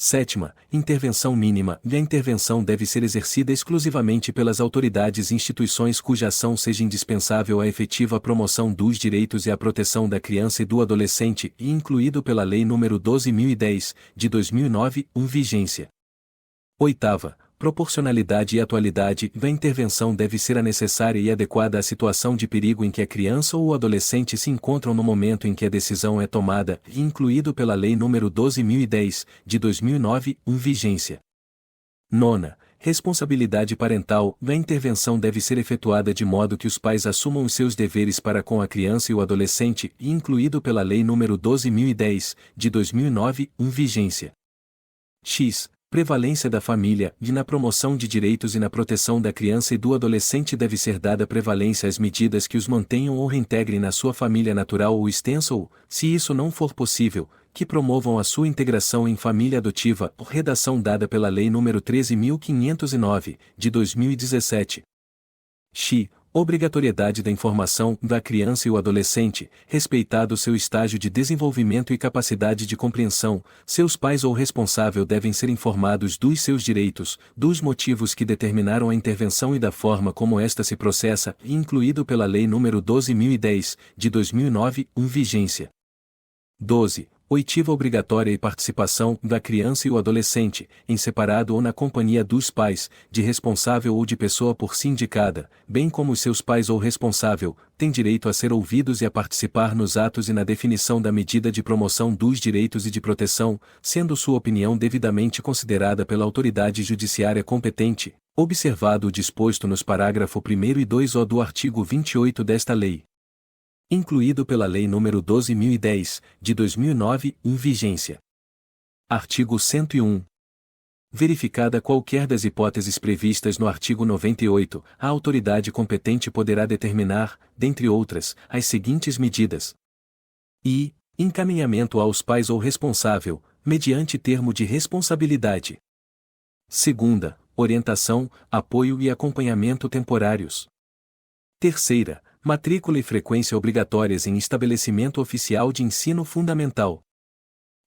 Sétima, intervenção mínima. A intervenção deve ser exercida exclusivamente pelas autoridades e instituições cuja ação seja indispensável à efetiva promoção dos direitos e à proteção da criança e do adolescente, incluído pela Lei nº 12.010, de 2009, em vigência. Oitava, proporcionalidade e atualidade da intervenção deve ser a necessária e adequada à situação de perigo em que a criança ou o adolescente se encontram no momento em que a decisão é tomada, incluído pela Lei nº 12.010, de 2009, em vigência. Nona, responsabilidade parental. A intervenção deve ser efetuada de modo que os pais assumam os seus deveres para com a criança e o adolescente, incluído pela Lei nº 12.010, de 2009, em vigência. X. Prevalência da família. E na promoção de direitos e na proteção da criança e do adolescente deve ser dada prevalência às medidas que os mantenham ou reintegrem na sua família natural ou extensa ou, se isso não for possível, que promovam a sua integração em família adotiva, redação dada pela Lei nº 13.509, de 2017. X. Obrigatoriedade da informação da criança e o adolescente, respeitado seu estágio de desenvolvimento e capacidade de compreensão, seus pais ou responsável devem ser informados dos seus direitos, dos motivos que determinaram a intervenção e da forma como esta se processa, incluído pela Lei nº 12.010, de 2009, em vigência. 12. Oitiva obrigatória e participação da criança e o adolescente, em separado ou na companhia dos pais, de responsável ou de pessoa por si indicada, bem como os seus pais ou responsável, têm direito a ser ouvidos e a participar nos atos e na definição da medida de promoção dos direitos e de proteção, sendo sua opinião devidamente considerada pela autoridade judiciária competente, observado o disposto nos parágrafo 1º e 2º do artigo 28 desta lei. Incluído pela Lei nº 12.010, de 2009, em vigência. Artigo 101. Verificada qualquer das hipóteses previstas no artigo 98, a autoridade competente poderá determinar, dentre outras, as seguintes medidas. I. Encaminhamento aos pais ou responsável, mediante termo de responsabilidade. Segunda, orientação, apoio e acompanhamento temporários. Terceira, matrícula e frequência obrigatórias em estabelecimento oficial de ensino fundamental.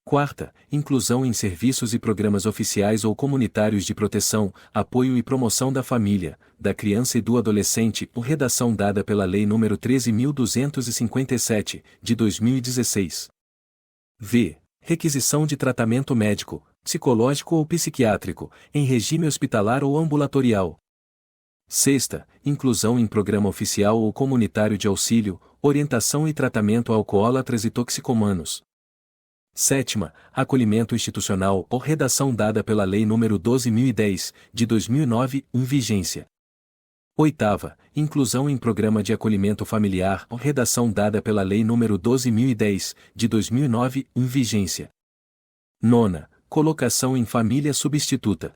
Quarta, inclusão em serviços e programas oficiais ou comunitários de proteção, apoio e promoção da família, da criança e do adolescente, redação dada pela Lei nº 13.257, de 2016. V. Requisição de tratamento médico, psicológico ou psiquiátrico, em regime hospitalar ou ambulatorial. Sexta, inclusão em programa oficial ou comunitário de auxílio, orientação e tratamento a alcoólatras e toxicomanos. Sétima, acolhimento institucional ou redação dada pela Lei nº 12.010, de 2009, em vigência. Oitava, inclusão em programa de acolhimento familiar ou redação dada pela Lei nº 12.010, de 2009, em vigência. Nona, colocação em família substituta.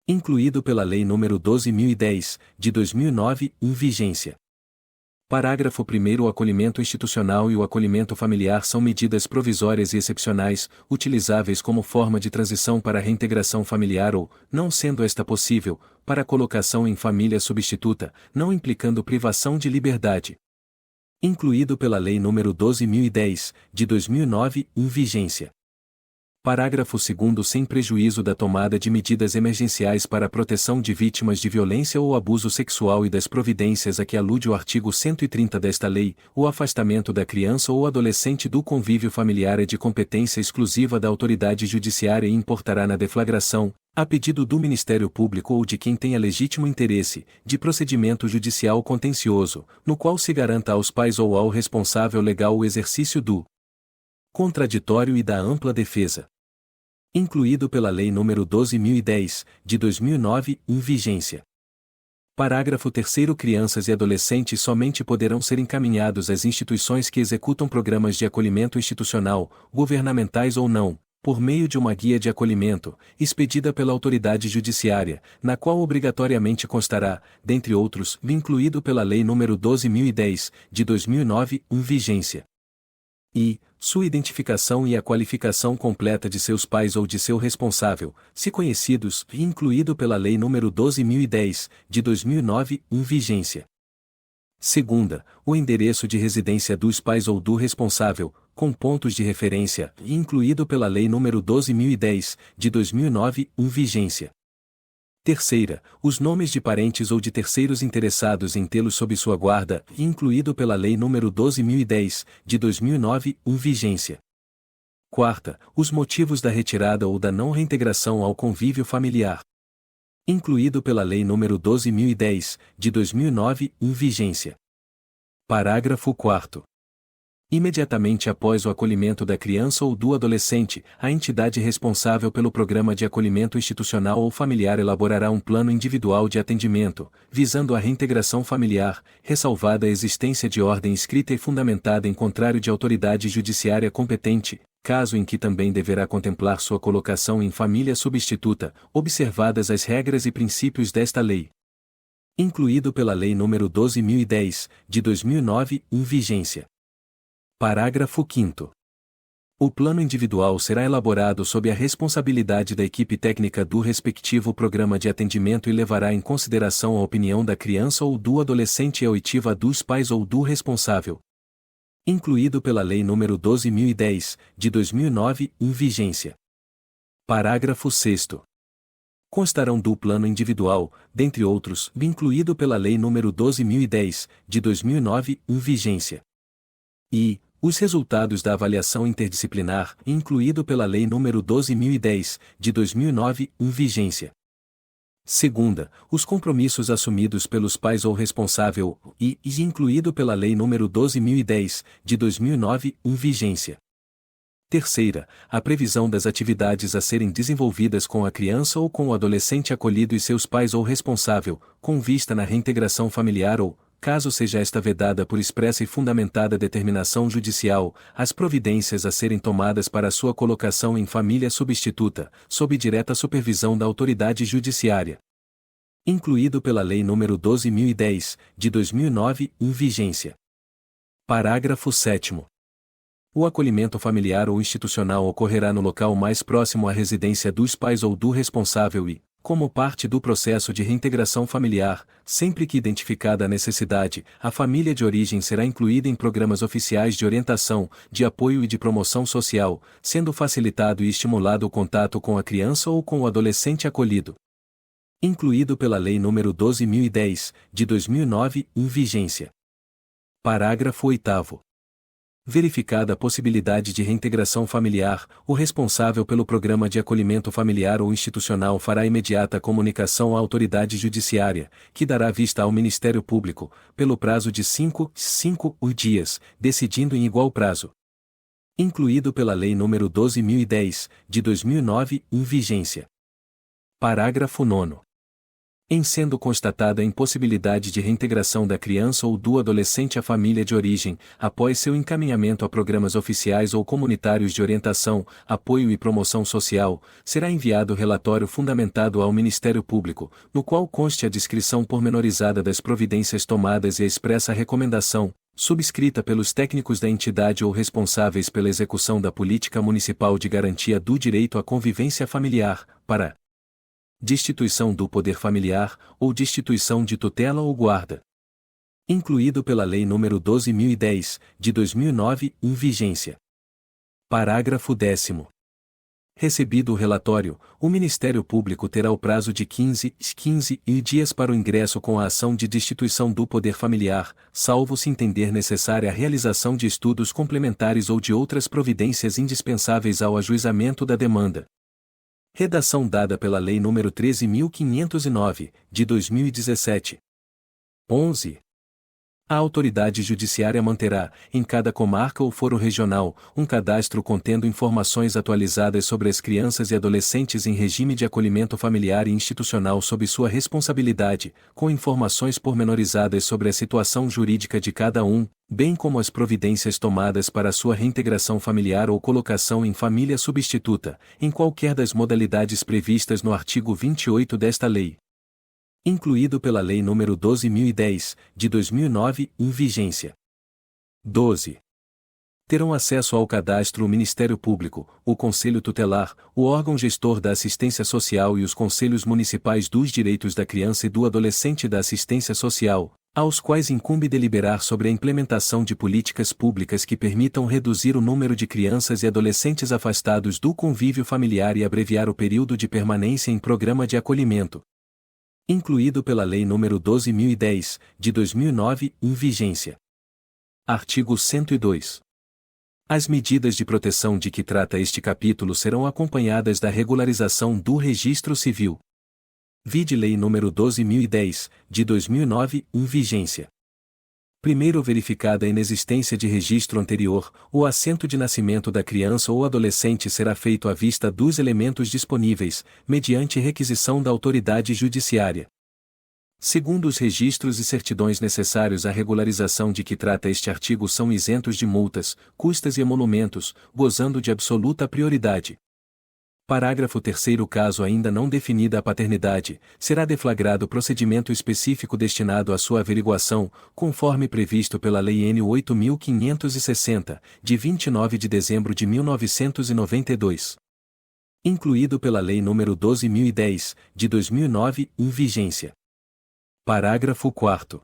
Incluído pela Lei nº 12.010, de 2009, em vigência. Parágrafo 1º. O acolhimento institucional e o acolhimento familiar são medidas provisórias e excepcionais, utilizáveis como forma de transição para a reintegração familiar ou, não sendo esta possível, para a colocação em família substituta, não implicando privação de liberdade. Incluído pela Lei nº 12.010, de 2009, em vigência. Parágrafo 2º. Sem prejuízo da tomada de medidas emergenciais para a proteção de vítimas de violência ou abuso sexual e das providências a que alude o artigo 130 desta lei, o afastamento da criança ou adolescente do convívio familiar é de competência exclusiva da autoridade judiciária e importará na deflagração, a pedido do Ministério Público ou de quem tenha legítimo interesse, de procedimento judicial contencioso, no qual se garanta aos pais ou ao responsável legal o exercício do contraditório e da ampla defesa. Incluído pela Lei nº 12.010, de 2009, em vigência. Parágrafo 3º. Crianças e adolescentes somente poderão ser encaminhados às instituições que executam programas de acolhimento institucional, governamentais ou não, por meio de uma guia de acolhimento, expedida pela autoridade judiciária, na qual obrigatoriamente constará, dentre outros, incluído pela Lei nº 12.010, de 2009, em vigência. E sua identificação e a qualificação completa de seus pais ou de seu responsável, se conhecidos, e incluído pela Lei nº 12.010, de 2009, em vigência. Segunda, o endereço de residência dos pais ou do responsável, com pontos de referência, e incluído pela Lei nº 12.010, de 2009, em vigência. Terceira, os nomes de parentes ou de terceiros interessados em tê-los sob sua guarda, incluído pela Lei nº 12.010, de 2009, em vigência. Quarta, os motivos da retirada ou da não reintegração ao convívio familiar. incluído pela Lei nº 12.010, de 2009, em vigência. Parágrafo 4º. Imediatamente após o acolhimento da criança ou do adolescente, a entidade responsável pelo programa de acolhimento institucional ou familiar elaborará um plano individual de atendimento, visando a reintegração familiar, ressalvada a existência de ordem escrita e fundamentada em contrário de autoridade judiciária competente, caso em que também deverá contemplar sua colocação em família substituta, observadas as regras e princípios desta lei. Incluído pela Lei nº 12.010, de 2009, em vigência. Parágrafo 5º. O plano individual será elaborado sob a responsabilidade da equipe técnica do respectivo programa de atendimento e levará em consideração a opinião da criança ou do adolescente e a oitiva dos pais ou do responsável. Incluído pela Lei nº 12.010, de 2009, em vigência. Parágrafo 6º. Constarão do plano individual, dentre outros, incluído pela Lei nº 12.010, de 2009, em vigência. E os resultados da avaliação interdisciplinar, incluído pela Lei nº 12.010, de 2009, em vigência. Segunda, os compromissos assumidos pelos pais ou responsável, e incluído pela Lei nº 12.010, de 2009, em vigência. Terceira, a previsão das atividades a serem desenvolvidas com a criança ou com o adolescente acolhido e seus pais ou responsável, com vista na reintegração familiar ou, caso seja esta vedada por expressa e fundamentada determinação judicial, as providências a serem tomadas para sua colocação em família substituta, sob direta supervisão da autoridade judiciária. Incluído pela Lei nº 12.010, de 2009, em vigência. Parágrafo 7º. O acolhimento familiar ou institucional ocorrerá no local mais próximo à residência dos pais ou do responsável e, como parte do processo de reintegração familiar, sempre que identificada a necessidade, a família de origem será incluída em programas oficiais de orientação, de apoio e de promoção social, sendo facilitado e estimulado o contato com a criança ou com o adolescente acolhido. Incluído pela Lei nº 12.010, de 2009, em vigência. Parágrafo 8º. Verificada a possibilidade de reintegração familiar, o responsável pelo programa de acolhimento familiar ou institucional fará imediata comunicação à autoridade judiciária, que dará vista ao Ministério Público, pelo prazo de 5 dias, decidindo em igual prazo. Incluído pela Lei nº 12.010, de 2009, em vigência. Parágrafo 9º. Em sendo constatada a impossibilidade de reintegração da criança ou do adolescente à família de origem, após seu encaminhamento a programas oficiais ou comunitários de orientação, apoio e promoção social, será enviado relatório fundamentado ao Ministério Público, no qual conste a descrição pormenorizada das providências tomadas e a expressa recomendação, subscrita pelos técnicos da entidade ou responsáveis pela execução da política municipal de garantia do direito à convivência familiar, para destituição do poder familiar, ou destituição de tutela ou guarda. Incluído pela Lei nº 12.010, de 2009, em vigência. Parágrafo 10º. Recebido o relatório, o Ministério Público terá o prazo de 15 dias para o ingresso com a ação de destituição do poder familiar, salvo se entender necessária a realização de estudos complementares ou de outras providências indispensáveis ao ajuizamento da demanda. Redação dada pela Lei nº 13.509, de 2017. 11. A autoridade judiciária manterá, em cada comarca ou foro regional, um cadastro contendo informações atualizadas sobre as crianças e adolescentes em regime de acolhimento familiar e institucional sob sua responsabilidade, com informações pormenorizadas sobre a situação jurídica de cada um, bem como as providências tomadas para sua reintegração familiar ou colocação em família substituta, em qualquer das modalidades previstas no artigo 28 desta lei. Incluído pela Lei nº 12.010, de 2009, em vigência. 12. Terão acesso ao cadastro o Ministério Público, o Conselho Tutelar, o órgão gestor da assistência social e os conselhos municipais dos direitos da criança e do adolescente da assistência social, aos quais incumbe deliberar sobre a implementação de políticas públicas que permitam reduzir o número de crianças e adolescentes afastados do convívio familiar e abreviar o período de permanência em programa de acolhimento. Incluído pela Lei nº 12.010, de 2009, em vigência. Artigo 102. As medidas de proteção de que trata este capítulo serão acompanhadas da regularização do registro civil. Vide Lei nº 12.010, de 2009, em vigência. Primeiro verificada a inexistência de registro anterior, o assento de nascimento da criança ou adolescente será feito à vista dos elementos disponíveis, mediante requisição da autoridade judiciária. Segundo os registros e certidões necessários à regularização de que trata este artigo são isentos de multas, custas e emolumentos, gozando de absoluta prioridade. Parágrafo 3º. Caso ainda não definida a paternidade, será deflagrado procedimento específico destinado à sua averiguação, conforme previsto pela Lei N. 8.560, de 29 de dezembro de 1992. Incluído pela Lei nº 12.010, de 2009, em vigência. Parágrafo 4º.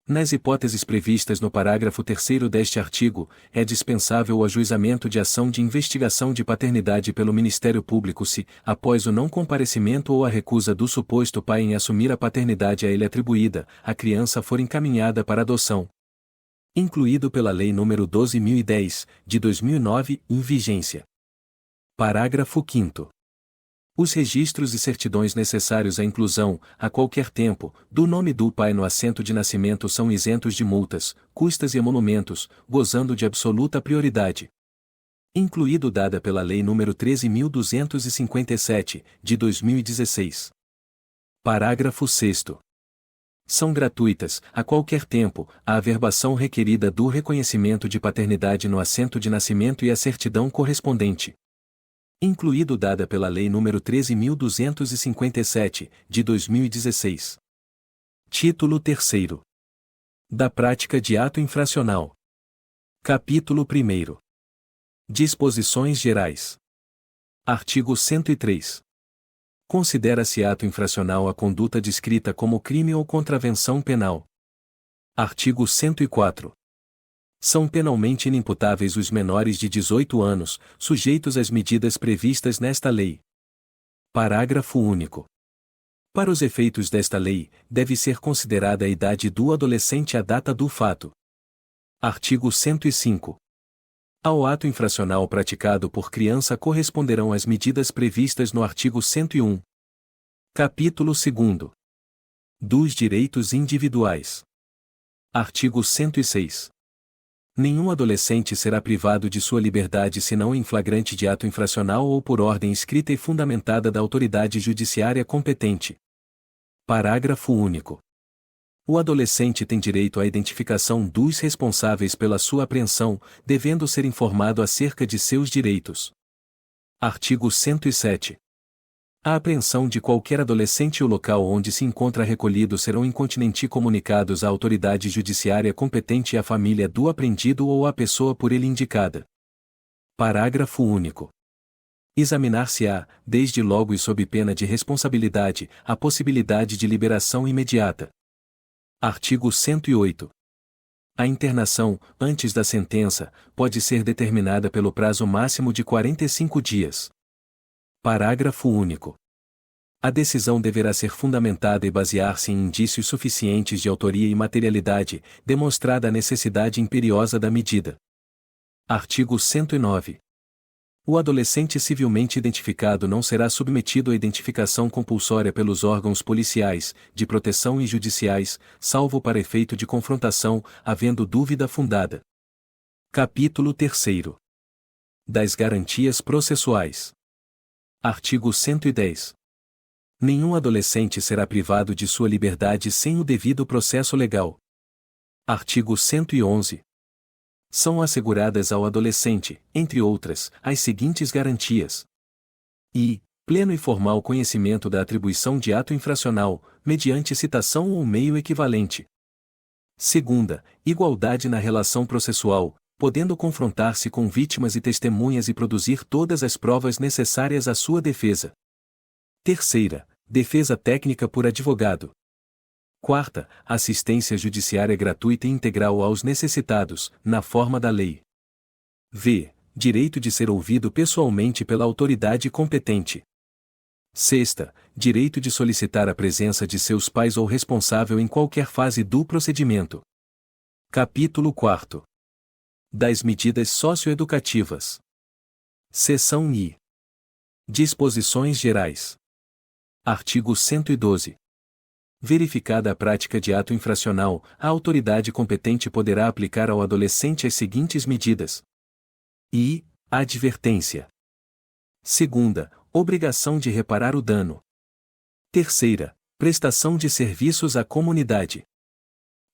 Nas hipóteses previstas no parágrafo 3º deste artigo, é dispensável o ajuizamento de ação de investigação de paternidade pelo Ministério Público se, após o não comparecimento ou a recusa do suposto pai em assumir a paternidade a ele atribuída, a criança for encaminhada para adoção. Incluído pela Lei nº 12.010, de 2009, em vigência. Parágrafo 5º. Os registros e certidões necessários à inclusão, a qualquer tempo, do nome do pai no assento de nascimento são isentos de multas, custas e emolumentos, gozando de absoluta prioridade. Incluído dada pela Lei nº 13.257, de 2016. Parágrafo 6º. São gratuitas, a qualquer tempo, a averbação requerida do reconhecimento de paternidade no assento de nascimento e a certidão correspondente. Incluído dada pela Lei nº 13.257, de 2016. Título 3º. Da prática de ato infracional. Capítulo 1º. Disposições gerais. Artigo 103. Considera-se ato infracional a conduta descrita como crime ou contravenção penal. Artigo 104. São penalmente inimputáveis os menores de 18 anos, sujeitos às medidas previstas nesta lei. Parágrafo único. Para os efeitos desta lei, deve ser considerada a idade do adolescente à data do fato. Artigo 105. Ao ato infracional praticado por criança corresponderão as medidas previstas no artigo 101. Capítulo 2º. Dos direitos individuais. Artigo 106. Nenhum adolescente será privado de sua liberdade senão em flagrante de ato infracional ou por ordem escrita e fundamentada da autoridade judiciária competente. Parágrafo único. O adolescente tem direito à identificação dos responsáveis pela sua apreensão, devendo ser informado acerca de seus direitos. Artigo 107. A apreensão de qualquer adolescente e o local onde se encontra recolhido serão incontinenti comunicados à autoridade judiciária competente e à família do apreendido ou à pessoa por ele indicada. Parágrafo único. Examinar-se-á, desde logo e sob pena de responsabilidade, a possibilidade de liberação imediata. Artigo 108. A internação, antes da sentença, pode ser determinada pelo prazo máximo de 45 dias. Parágrafo único. A decisão deverá ser fundamentada e basear-se em indícios suficientes de autoria e materialidade, demonstrada a necessidade imperiosa da medida. Artigo 109. O adolescente civilmente identificado não será submetido à identificação compulsória pelos órgãos policiais, de proteção e judiciais, salvo para efeito de confrontação, havendo dúvida fundada. Capítulo 3º. Das garantias processuais. Artigo 110. Nenhum adolescente será privado de sua liberdade sem o devido processo legal. Artigo 111. São asseguradas ao adolescente, entre outras, as seguintes garantias: I. Pleno e formal conhecimento da atribuição de ato infracional, mediante citação ou meio equivalente. Segunda, igualdade na relação processual, podendo confrontar-se com vítimas e testemunhas e produzir todas as provas necessárias à sua defesa. Terceira, defesa técnica por advogado. Quarta, assistência judiciária gratuita e integral aos necessitados, na forma da lei. V. Direito de ser ouvido pessoalmente pela autoridade competente. Sexta, direito de solicitar a presença de seus pais ou responsável em qualquer fase do procedimento. Capítulo 4. Das medidas socioeducativas. Seção I. Disposições gerais. Artigo 112. Verificada a prática de ato infracional, a autoridade competente poderá aplicar ao adolescente as seguintes medidas. I. Advertência. Segunda, obrigação de reparar o dano. Terceira, prestação de serviços à comunidade.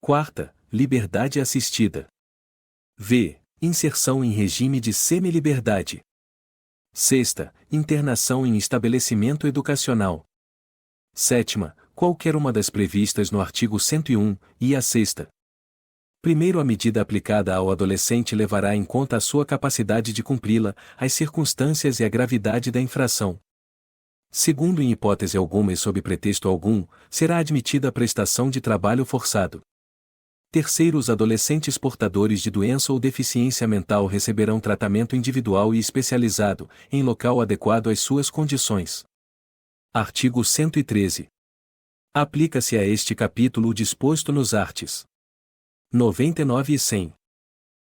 Quarta, liberdade assistida. V. Inserção em regime de semiliberdade. Sexta, internação em estabelecimento educacional. Sétima, qualquer uma das previstas no artigo 101, e a sexta. Primeiro, a medida aplicada ao adolescente levará em conta a sua capacidade de cumpri-la, as circunstâncias e a gravidade da infração. Segundo, em hipótese alguma e sob pretexto algum, será admitida a prestação de trabalho forçado. Terceiro, os adolescentes portadores de doença ou deficiência mental receberão tratamento individual e especializado, em local adequado às suas condições. Artigo 113. Aplica-se a este capítulo o disposto nos arts. 99 e 100.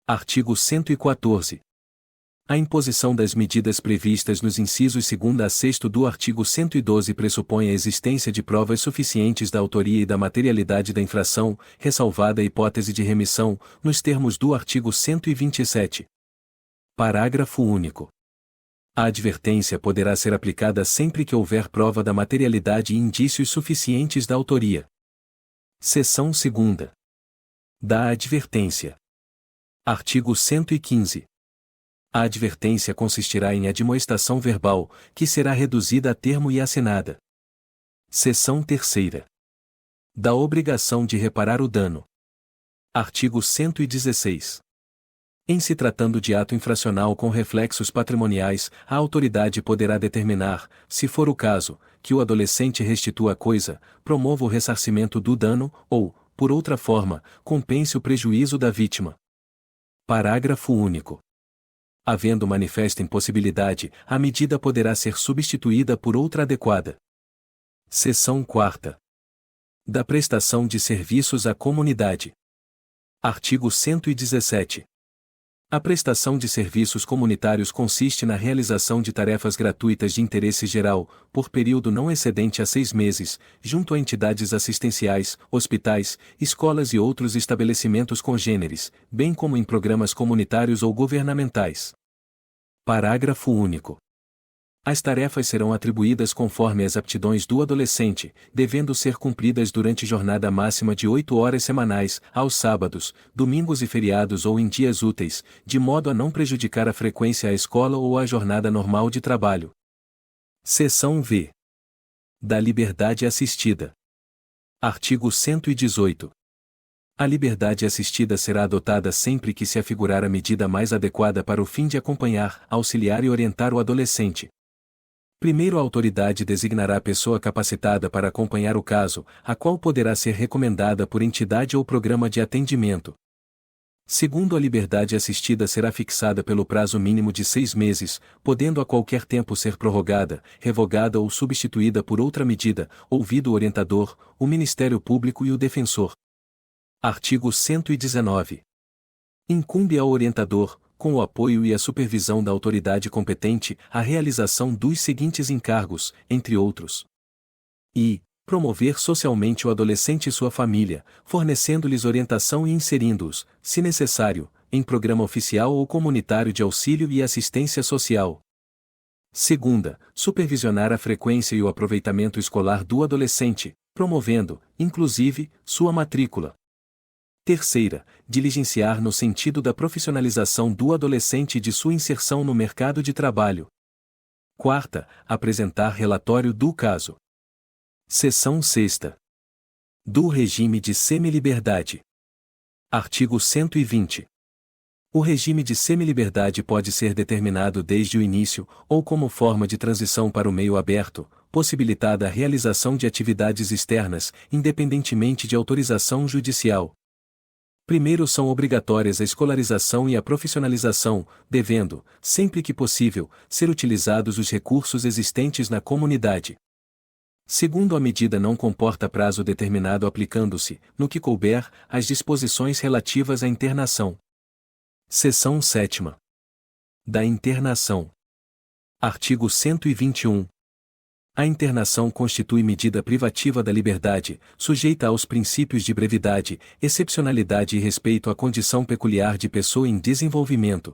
Artigo 114. A imposição das medidas previstas nos incisos 2º a 6º do artigo 112 pressupõe a existência de provas suficientes da autoria e da materialidade da infração, ressalvada a hipótese de remissão, nos termos do artigo 127. Parágrafo único. A advertência poderá ser aplicada sempre que houver prova da materialidade e indícios suficientes da autoria. Seção 2ª. Da advertência. Artigo 115. A advertência consistirá em admoestação verbal, que será reduzida a termo e assinada. Seção 3ª. Da obrigação de reparar o dano. Artigo 116. Em se tratando de ato infracional com reflexos patrimoniais, a autoridade poderá determinar, se for o caso, que o adolescente restitua a coisa, promova o ressarcimento do dano, ou, por outra forma, compense o prejuízo da vítima. Parágrafo único. Havendo manifesta impossibilidade, a medida poderá ser substituída por outra adequada. Seção 4ª. Da prestação de serviços à comunidade. Artigo 117. A prestação de serviços comunitários consiste na realização de tarefas gratuitas de interesse geral, por período não excedente a 6 meses, junto a entidades assistenciais, hospitais, escolas e outros estabelecimentos congêneres, bem como em programas comunitários ou governamentais. Parágrafo único. As tarefas serão atribuídas conforme as aptidões do adolescente, devendo ser cumpridas durante jornada máxima de 8 horas semanais, aos sábados, domingos e feriados ou em dias úteis, de modo a não prejudicar a frequência à escola ou à jornada normal de trabalho. Seção V. Da liberdade assistida. Artigo 118. A liberdade assistida será adotada sempre que se afigurar a medida mais adequada para o fim de acompanhar, auxiliar e orientar o adolescente. Primeiro, a autoridade designará a pessoa capacitada para acompanhar o caso, a qual poderá ser recomendada por entidade ou programa de atendimento. Segundo, a liberdade assistida será fixada pelo prazo mínimo de 6 meses, podendo a qualquer tempo ser prorrogada, revogada ou substituída por outra medida, ouvido o orientador, o Ministério Público e o defensor. Artigo 119. Incumbe ao orientador, com o apoio e a supervisão da autoridade competente, a realização dos seguintes encargos, entre outros. I. Promover socialmente o adolescente e sua família, fornecendo-lhes orientação e inserindo-os, se necessário, em programa oficial ou comunitário de auxílio e assistência social. Segunda, supervisionar a frequência e o aproveitamento escolar do adolescente, promovendo, inclusive, sua matrícula. Terceira, diligenciar no sentido da profissionalização do adolescente e de sua inserção no mercado de trabalho. Quarta, apresentar relatório do caso. Seção 6ª. Do regime de semiliberdade. Artigo 120. O regime de semiliberdade pode ser determinado desde o início, ou como forma de transição para o meio aberto, possibilitada a realização de atividades externas, independentemente de autorização judicial. Primeiro, são obrigatórias a escolarização e a profissionalização, devendo, sempre que possível, ser utilizados os recursos existentes na comunidade. Segundo, a medida não comporta prazo determinado aplicando-se, no que couber, as disposições relativas à internação. Seção 7ª. Da internação. Artigo 121. A internação constitui medida privativa da liberdade, sujeita aos princípios de brevidade, excepcionalidade e respeito à condição peculiar de pessoa em desenvolvimento.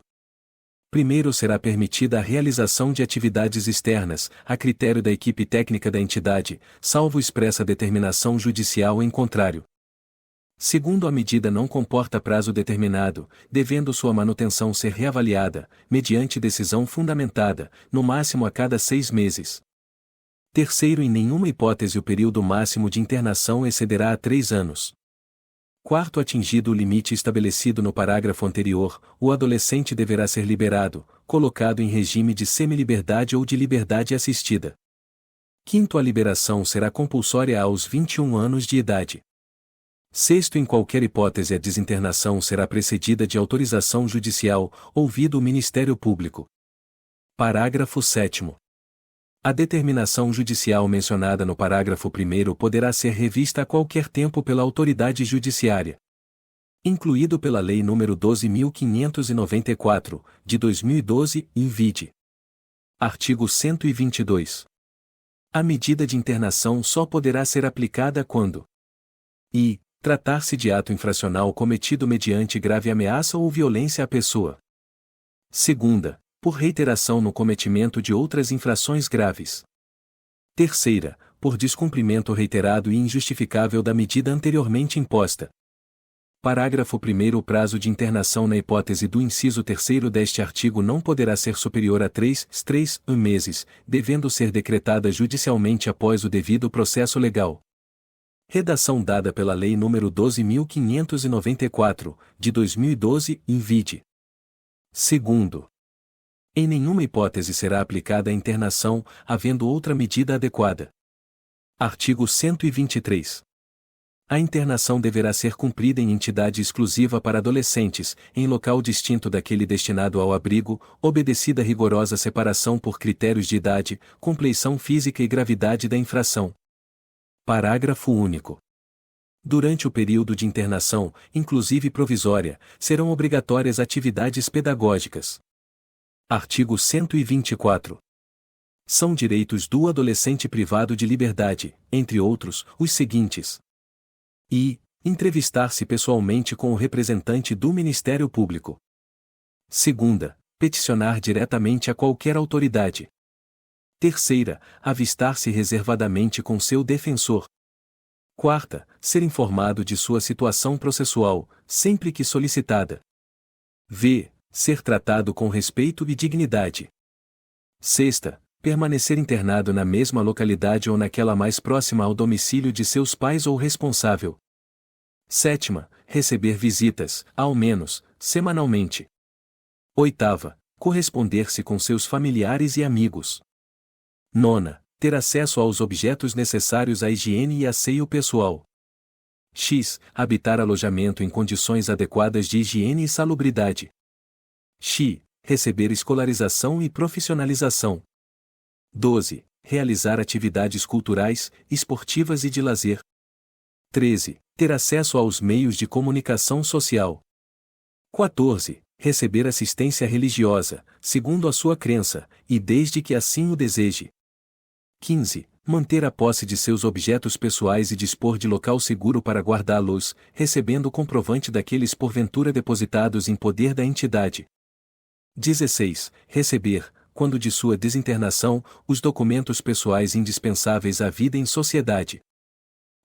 Primeiro será permitida a realização de atividades externas, a critério da equipe técnica da entidade, salvo expressa determinação judicial em contrário. Segundo, a medida não comporta prazo determinado, devendo sua manutenção ser reavaliada, mediante decisão fundamentada, no máximo a cada 6 meses. Terceiro, em nenhuma hipótese o período máximo de internação excederá a 3 anos. Quarto, atingido o limite estabelecido no parágrafo anterior, o adolescente deverá ser liberado, colocado em regime de semiliberdade ou de liberdade assistida. Quinto, a liberação será compulsória aos 21 anos de idade. Sexto, em qualquer hipótese a desinternação será precedida de autorização judicial, ouvido o Ministério Público. Parágrafo 7º. A determinação judicial mencionada no parágrafo 1º poderá ser revista a qualquer tempo pela autoridade judiciária. Incluído pela Lei nº 12.594, de 2012, vide. Artigo 122. A medida de internação só poderá ser aplicada quando i. tratar-se de ato infracional cometido mediante grave ameaça ou violência à pessoa. Segunda, por reiteração no cometimento de outras infrações graves. Terceira, por descumprimento reiterado e injustificável da medida anteriormente imposta. Parágrafo 1º. O prazo de internação na hipótese do inciso 3º deste artigo não poderá ser superior a 3 meses, devendo ser decretada judicialmente após o devido processo legal. Redação dada pela Lei nº 12.594, de 2012, vide. Segundo, em nenhuma hipótese será aplicada a internação, havendo outra medida adequada. Artigo 123. A internação deverá ser cumprida em entidade exclusiva para adolescentes, em local distinto daquele destinado ao abrigo, obedecida rigorosa separação por critérios de idade, compleição física e gravidade da infração. Parágrafo único. Durante o período de internação, inclusive provisória, serão obrigatórias atividades pedagógicas. Artigo 124. São direitos do adolescente privado de liberdade, entre outros, os seguintes: i. Entrevistar-se pessoalmente com o representante do Ministério Público. Segunda, peticionar diretamente a qualquer autoridade. Terceira, avistar-se reservadamente com seu defensor. Quarta, ser informado de sua situação processual, sempre que solicitada. V. Ser tratado com respeito e dignidade. Sexta, permanecer internado na mesma localidade ou naquela mais próxima ao domicílio de seus pais ou responsável. Sétima, receber visitas, ao menos, semanalmente. Oitava, corresponder-se com seus familiares e amigos. Nona, ter acesso aos objetos necessários à higiene e asseio pessoal. X. Habitar alojamento em condições adequadas de higiene e salubridade. X. Receber escolarização e profissionalização. 12. Realizar atividades culturais, esportivas e de lazer. 13. Ter acesso aos meios de comunicação social. 14. Receber assistência religiosa, segundo a sua crença, e desde que assim o deseje. 15. Manter a posse de seus objetos pessoais e dispor de local seguro para guardá-los, recebendo o comprovante daqueles porventura depositados em poder da entidade. 16. Receber, quando de sua desinternação, os documentos pessoais indispensáveis à vida em sociedade.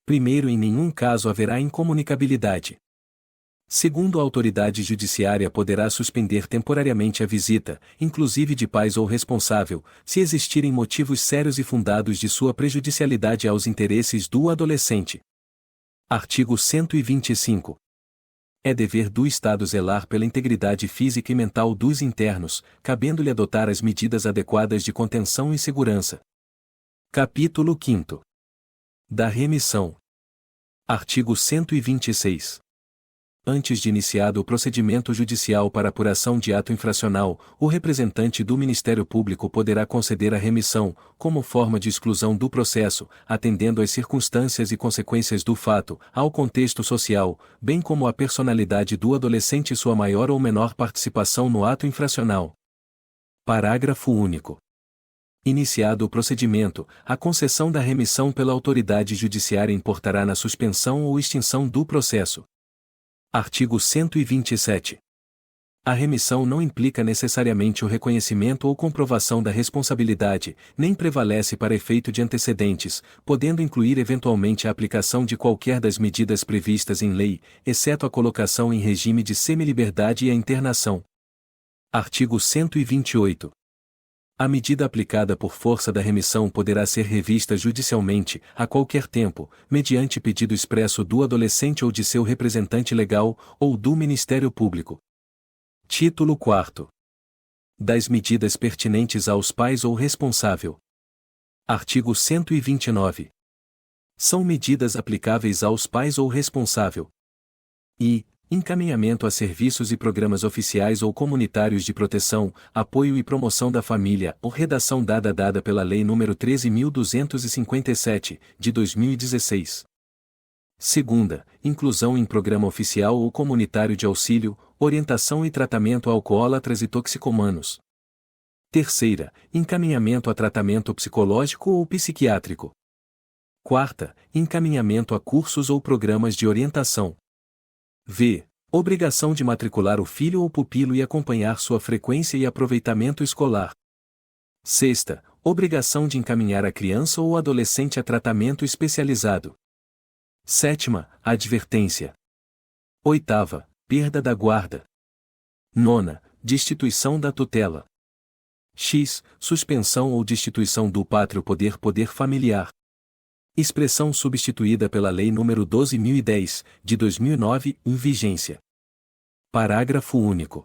Primeiro, em nenhum caso haverá incomunicabilidade. Segundo, a autoridade judiciária poderá suspender temporariamente a visita, inclusive de pais ou responsável, se existirem motivos sérios e fundados de sua prejudicialidade aos interesses do adolescente. Artigo 125. É dever do Estado zelar pela integridade física e mental dos internos, cabendo-lhe adotar as medidas adequadas de contenção e segurança. Capítulo 5. Da remissão. Artigo 126. Antes de iniciado o procedimento judicial para apuração de ato infracional, o representante do Ministério Público poderá conceder a remissão, como forma de exclusão do processo, atendendo às circunstâncias e consequências do fato, ao contexto social, bem como à personalidade do adolescente e sua maior ou menor participação no ato infracional. Parágrafo único. Iniciado o procedimento, a concessão da remissão pela autoridade judiciária importará na suspensão ou extinção do processo. Artigo 127. A remissão não implica necessariamente o reconhecimento ou comprovação da responsabilidade, nem prevalece para efeito de antecedentes, podendo incluir eventualmente a aplicação de qualquer das medidas previstas em lei, exceto a colocação em regime de semiliberdade e a internação. Artigo 128. A medida aplicada por força da remissão poderá ser revista judicialmente, a qualquer tempo, mediante pedido expresso do adolescente ou de seu representante legal, ou do Ministério Público. Título 4. Das medidas pertinentes aos pais ou responsável. Artigo 129. São medidas aplicáveis aos pais ou responsável. I. Encaminhamento a serviços e programas oficiais ou comunitários de proteção, apoio e promoção da família, ou redação dada pela Lei nº 13.257, de 2016. Segunda, inclusão em programa oficial ou comunitário de auxílio, orientação e tratamento a alcoólatras e toxicomanos. Terceira, encaminhamento a tratamento psicológico ou psiquiátrico. Quarta, encaminhamento a cursos ou programas de orientação. V. Obrigação de matricular o filho ou pupilo e acompanhar sua frequência e aproveitamento escolar. Sexta, obrigação de encaminhar a criança ou adolescente a tratamento especializado. Sétima, advertência. Oitava, perda da guarda. Nona, destituição da tutela. X, suspensão ou destituição do pátrio poder familiar. Expressão substituída pela Lei nº 12.010, de 2009, em vigência. Parágrafo único.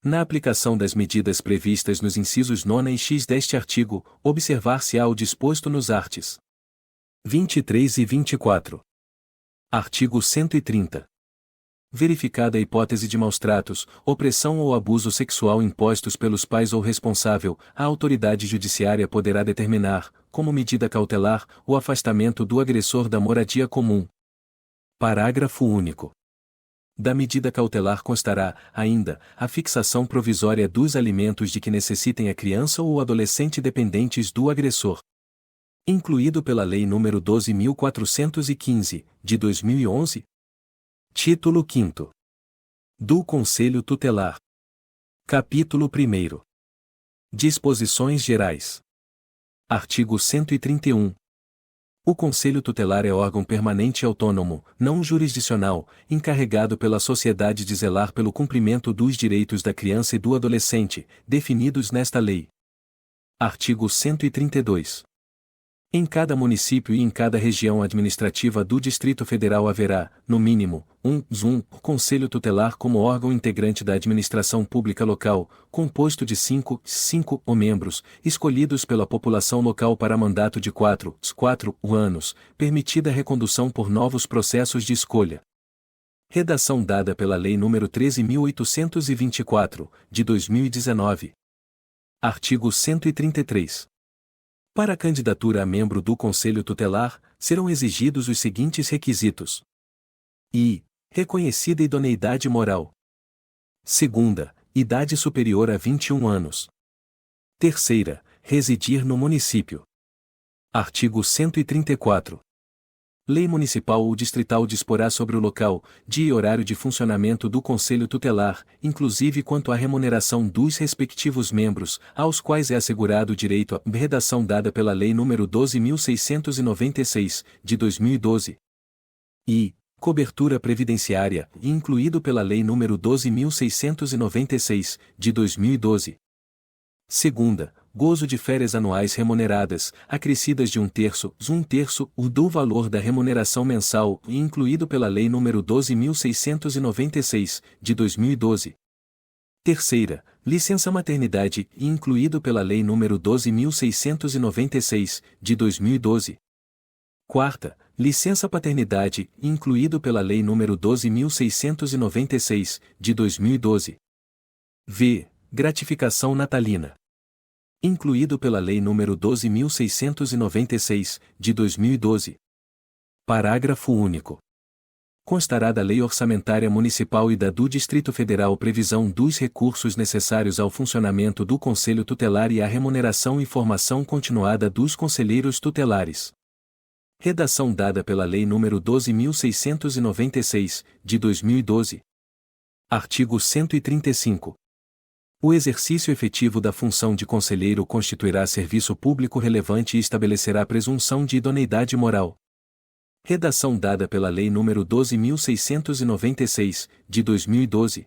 Na aplicação das medidas previstas nos incisos 9 e X deste artigo, observar-se-á o disposto nos arts. 23 e 24. Artigo 130. Verificada a hipótese de maus-tratos, opressão ou abuso sexual impostos pelos pais ou responsável, a autoridade judiciária poderá determinar, como medida cautelar, o afastamento do agressor da moradia comum. Parágrafo único. Da medida cautelar constará, ainda, a fixação provisória dos alimentos de que necessitem a criança ou o adolescente dependentes do agressor. Incluído pela Lei nº 12.415, de 2011. Título 5. Do Conselho Tutelar. Capítulo 1. Disposições Gerais. Artigo 131. O Conselho Tutelar é órgão permanente e autônomo, não jurisdicional, encarregado pela sociedade de zelar pelo cumprimento dos direitos da criança e do adolescente, definidos nesta lei. Artigo 132. Em cada município e em cada região administrativa do Distrito Federal haverá, no mínimo, um Conselho Tutelar como órgão integrante da administração pública local, composto de 5 membros, escolhidos pela população local para mandato de 4 anos, permitida a recondução por novos processos de escolha. Redação dada pela Lei nº 13.824, de 2019. Artigo 133. Para a candidatura a membro do Conselho Tutelar, serão exigidos os seguintes requisitos. I. Reconhecida idoneidade moral. Segunda, idade superior a 21 anos. Terceira, residir no município. Artigo 134. Lei municipal ou distrital disporá sobre o local, dia e horário de funcionamento do Conselho Tutelar, inclusive quanto à remuneração dos respectivos membros, aos quais é assegurado o direito à redação dada pela Lei nº 12.696, de 2012. E cobertura previdenciária, incluído pela Lei nº 12.696, de 2012. Segunda, gozo de férias anuais remuneradas, acrescidas de 1/3 do valor da remuneração mensal, incluído pela Lei nº 12.696, de 2012. Terceira, licença maternidade, incluído pela Lei nº 12.696, de 2012. Quarta, licença paternidade, incluído pela Lei nº 12.696, de 2012. V. Gratificação natalina. Incluído pela Lei nº 12.696, de 2012. Parágrafo único. Constará da Lei Orçamentária Municipal e da do Distrito Federal previsão dos recursos necessários ao funcionamento do Conselho Tutelar e à remuneração e formação continuada dos conselheiros tutelares. Redação dada pela Lei nº 12.696, de 2012. Artigo 135. O exercício efetivo da função de conselheiro constituirá serviço público relevante e estabelecerá presunção de idoneidade moral. Redação dada pela Lei nº 12.696, de 2012.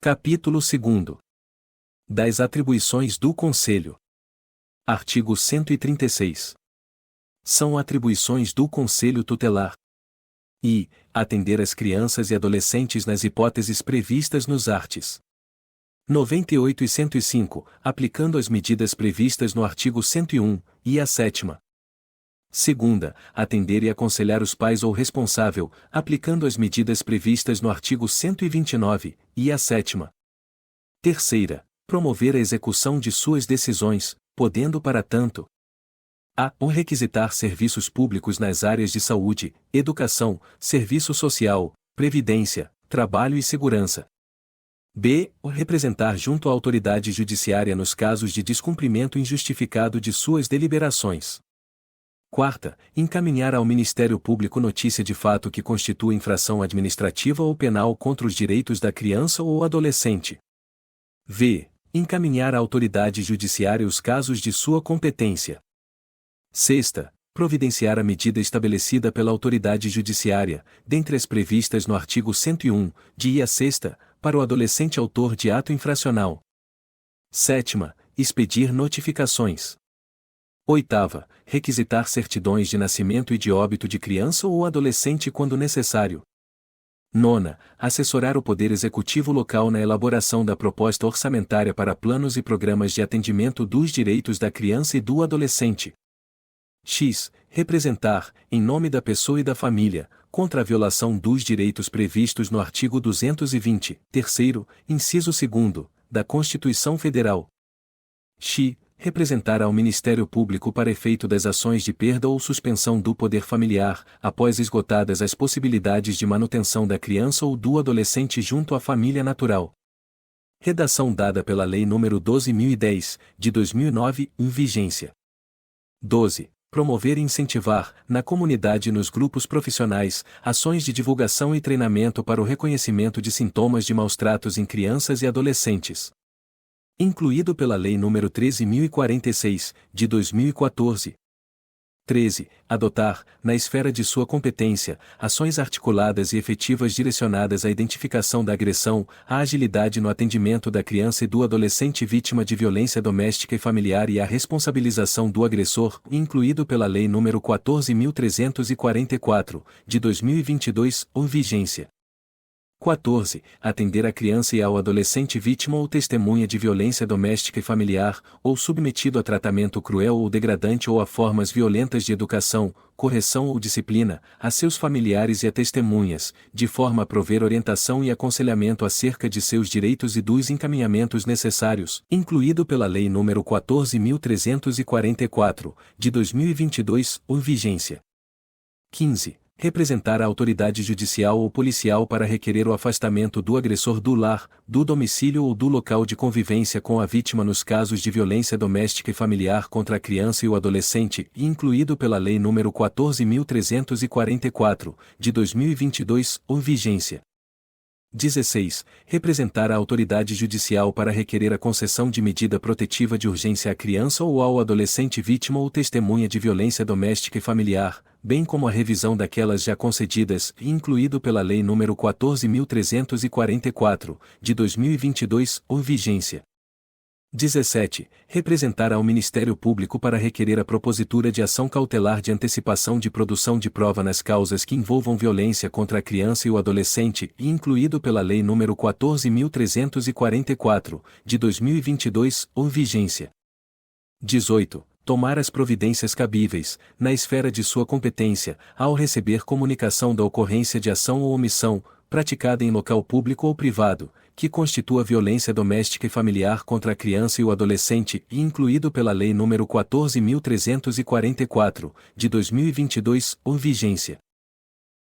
Capítulo 2. Das atribuições do Conselho. Artigo 136. São atribuições do Conselho Tutelar. E, atender as crianças e adolescentes nas hipóteses previstas nos arts. 98 e 105, aplicando as medidas previstas no artigo 101, e a 7ª. Segunda, atender e aconselhar os pais ou responsável, aplicando as medidas previstas no artigo 129, e a 7ª. Terceira, promover a execução de suas decisões, podendo para tanto a. Requisitar serviços públicos nas áreas de saúde, educação, serviço social, previdência, trabalho e segurança. B. Representar junto à autoridade judiciária nos casos de descumprimento injustificado de suas deliberações. Quarta, encaminhar ao Ministério Público notícia de fato que constitua infração administrativa ou penal contra os direitos da criança ou adolescente. V. Encaminhar à autoridade judiciária os casos de sua competência. Sexta, providenciar a medida estabelecida pela autoridade judiciária, dentre as previstas no artigo 101, de I a sexta, para o adolescente autor de ato infracional. Sétima, expedir notificações. Oitava, requisitar certidões de nascimento e de óbito de criança ou adolescente quando necessário. Nona, assessorar o Poder Executivo local na elaboração da proposta orçamentária para planos e programas de atendimento dos direitos da criança e do adolescente. X. Representar, em nome da pessoa e da família, contra a violação dos direitos previstos no artigo 220, terceiro, inciso 2º, da Constituição Federal. X. Representar ao Ministério Público para efeito das ações de perda ou suspensão do poder familiar, após esgotadas as possibilidades de manutenção da criança ou do adolescente junto à família natural. Redação dada pela Lei nº 12.010, de 2009, em vigência. 12. Promover e incentivar, na comunidade e nos grupos profissionais, ações de divulgação e treinamento para o reconhecimento de sintomas de maus-tratos em crianças e adolescentes. Incluído pela Lei nº 13.046, de 2014. 13. Adotar, na esfera de sua competência, ações articuladas e efetivas direcionadas à identificação da agressão, à agilidade no atendimento da criança e do adolescente vítima de violência doméstica e familiar e à responsabilização do agressor, incluído pela Lei nº 14.344, de 2022, em vigência. 14. Atender a criança e ao adolescente vítima ou testemunha de violência doméstica e familiar, ou submetido a tratamento cruel ou degradante ou a formas violentas de educação, correção ou disciplina, a seus familiares e a testemunhas, de forma a prover orientação e aconselhamento acerca de seus direitos e dos encaminhamentos necessários, incluído pela Lei nº 14.344, de 2022, em vigência. 15. Representar a autoridade judicial ou policial para requerer o afastamento do agressor do lar, do domicílio ou do local de convivência com a vítima nos casos de violência doméstica e familiar contra a criança e o adolescente, incluído pela Lei nº 14.344, de 2022, em vigência. 16. Representar a autoridade judicial para requerer a concessão de medida protetiva de urgência à criança ou ao adolescente vítima ou testemunha de violência doméstica e familiar, bem como a revisão daquelas já concedidas, incluído pela Lei nº 14.344, de 2022, em vigência. 17. Representar ao Ministério Público para requerer a propositura de ação cautelar de antecipação de produção de prova nas causas que envolvam violência contra a criança e o adolescente, incluído pela Lei nº 14.344, de 2022, em vigência. 18. Tomar as providências cabíveis, na esfera de sua competência, ao receber comunicação da ocorrência de ação ou omissão, praticada em local público ou privado, que constitua violência doméstica e familiar contra a criança e o adolescente, incluído pela Lei nº 14.344, de 2022, em vigência.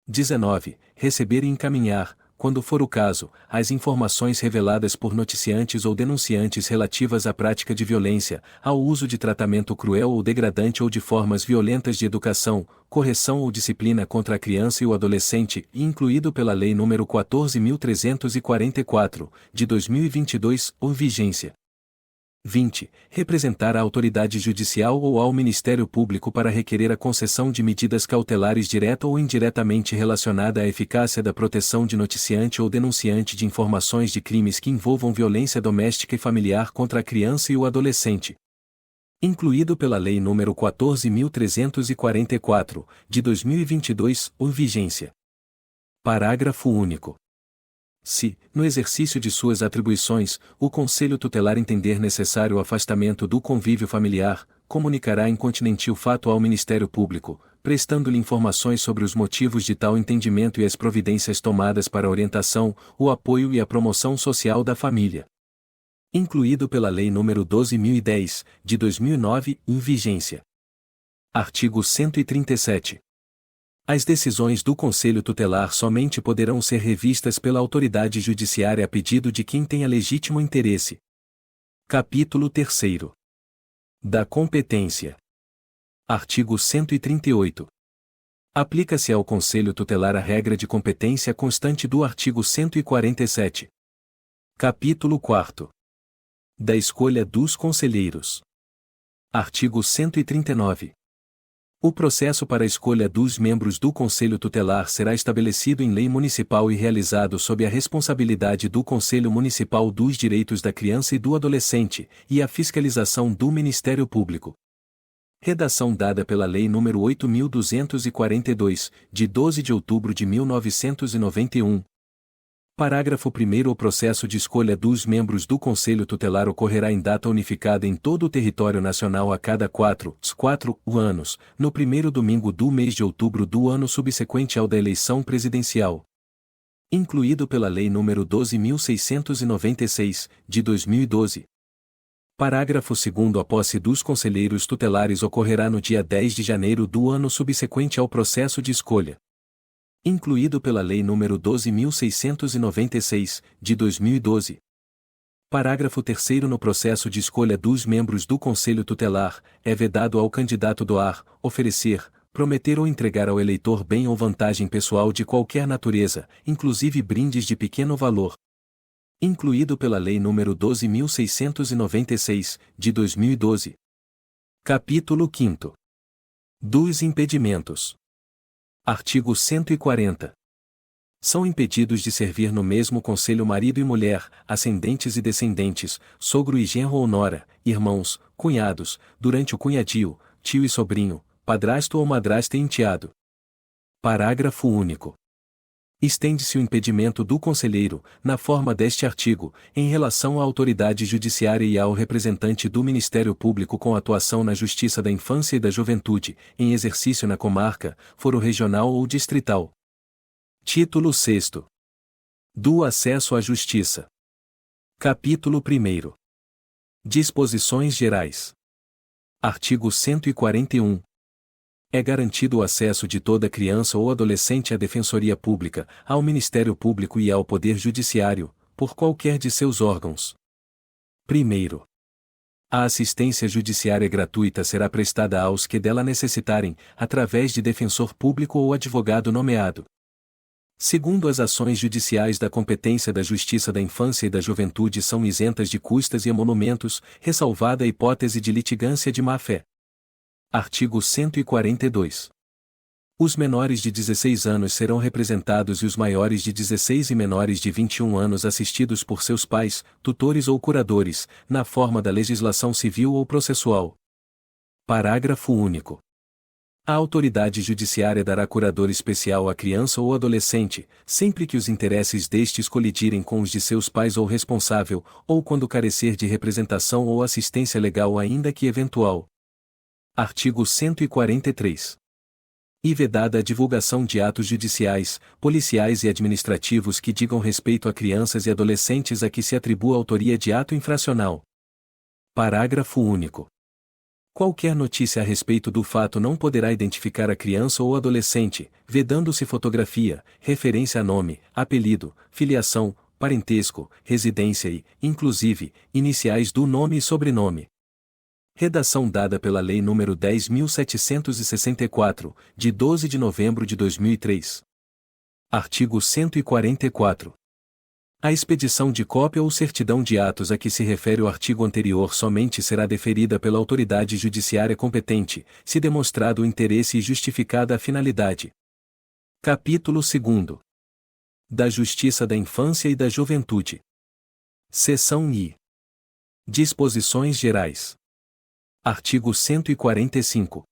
19. Receber e encaminhar, quando for o caso, as informações reveladas por noticiantes ou denunciantes relativas à prática de violência, ao uso de tratamento cruel ou degradante ou de formas violentas de educação, correção ou disciplina contra a criança e o adolescente, incluído pela Lei nº 14.344, de 2022, ou vigência. 20. Representar a autoridade judicial ou ao Ministério Público para requerer a concessão de medidas cautelares direta ou indiretamente relacionada à eficácia da proteção de noticiante ou denunciante de informações de crimes que envolvam violência doméstica e familiar contra a criança e o adolescente. Incluído pela Lei nº 14.344, de 2022, ou vigência. Parágrafo único. Se, no exercício de suas atribuições, o Conselho Tutelar entender necessário o afastamento do convívio familiar, comunicará incontinenti o fato ao Ministério Público, prestando-lhe informações sobre os motivos de tal entendimento e as providências tomadas para a orientação, o apoio e a promoção social da família. Incluído pela Lei nº 12.010, de 2009, em vigência. Artigo 137. As decisões do Conselho Tutelar somente poderão ser revistas pela autoridade judiciária a pedido de quem tenha legítimo interesse. Capítulo 3. Da competência. Artigo 138. Aplica-se ao Conselho Tutelar a regra de competência constante do artigo 147. Capítulo 4. Da escolha dos conselheiros. Artigo 139. O processo para a escolha dos membros do Conselho Tutelar será estabelecido em lei municipal e realizado sob a responsabilidade do Conselho Municipal dos Direitos da Criança e do Adolescente, e a fiscalização do Ministério Público. Redação dada pela Lei nº 8.242, de 12 de outubro de 1991. Parágrafo 1º. O processo de escolha dos membros do Conselho Tutelar ocorrerá em data unificada em todo o território nacional a cada 4 anos, no primeiro domingo do mês de outubro do ano subsequente ao da eleição presidencial. Incluído pela Lei nº 12.696, de 2012. Parágrafo 2º. A posse dos conselheiros tutelares ocorrerá no dia 10 de janeiro do ano subsequente ao processo de escolha. Incluído pela Lei nº 12.696, de 2012. Parágrafo 3º. No processo de escolha dos membros do Conselho Tutelar, é vedado ao candidato doar, oferecer, prometer ou entregar ao eleitor bem ou vantagem pessoal de qualquer natureza, inclusive brindes de pequeno valor. Incluído pela Lei nº 12.696, de 2012. Capítulo 5. Dos impedimentos. Artigo 140. São impedidos de servir no mesmo conselho marido e mulher, ascendentes e descendentes, sogro e genro ou nora, irmãos, cunhados, durante o cunhadio, tio e sobrinho, padrasto ou madrasta e enteado. Parágrafo único. Estende-se o impedimento do conselheiro, na forma deste artigo, em relação à autoridade judiciária e ao representante do Ministério Público com atuação na Justiça da Infância e da Juventude, em exercício na comarca, foro regional ou distrital. Título 6. Do acesso à justiça. Capítulo 1. Disposições gerais. Artigo 141. É garantido o acesso de toda criança ou adolescente à Defensoria Pública, ao Ministério Público e ao Poder Judiciário, por qualquer de seus órgãos. 1. A assistência judiciária gratuita será prestada aos que dela necessitarem, através de defensor público ou advogado nomeado. Segundo, as ações judiciais da competência da Justiça da Infância e da Juventude são isentas de custas e emolumentos, ressalvada a hipótese de litigância de má-fé. Artigo 142. Os menores de 16 anos serão representados e os maiores de 16 e menores de 21 anos assistidos por seus pais, tutores ou curadores, na forma da legislação civil ou processual. Parágrafo único. A autoridade judiciária dará curador especial à criança ou adolescente, sempre que os interesses destes colidirem com os de seus pais ou responsável, ou quando carecer de representação ou assistência legal ainda que eventual. Artigo 143. E vedada a divulgação de atos judiciais, policiais e administrativos que digam respeito a crianças e adolescentes a que se atribua a autoria de ato infracional. Parágrafo único. Qualquer notícia a respeito do fato não poderá identificar a criança ou adolescente, vedando-se fotografia, referência a nome, apelido, filiação, parentesco, residência e, inclusive, iniciais do nome e sobrenome. Redação dada pela Lei nº 10.764, de 12 de novembro de 2003. Artigo 144. A expedição de cópia ou certidão de atos a que se refere o artigo anterior somente será deferida pela autoridade judiciária competente, se demonstrado o interesse e justificada a finalidade. Capítulo 2. Da Justiça da Infância e da Juventude. Seção I. Disposições Gerais. Artigo 145.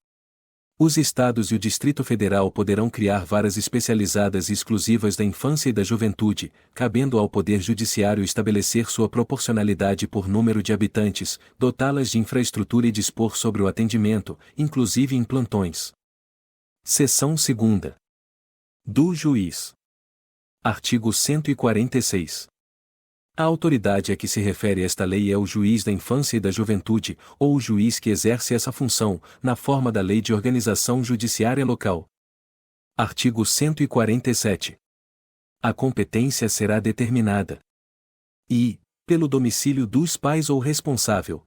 Os Estados e o Distrito Federal poderão criar varas especializadas e exclusivas da infância e da juventude, cabendo ao Poder Judiciário estabelecer sua proporcionalidade por número de habitantes, dotá-las de infraestrutura e dispor sobre o atendimento, inclusive em plantões. Seção 2. Do Juiz. Artigo 146. A autoridade a que se refere esta lei é o juiz da infância e da juventude, ou o juiz que exerce essa função, na forma da Lei de Organização Judiciária Local. Artigo 147. A competência será determinada I. Pelo domicílio dos pais ou responsável.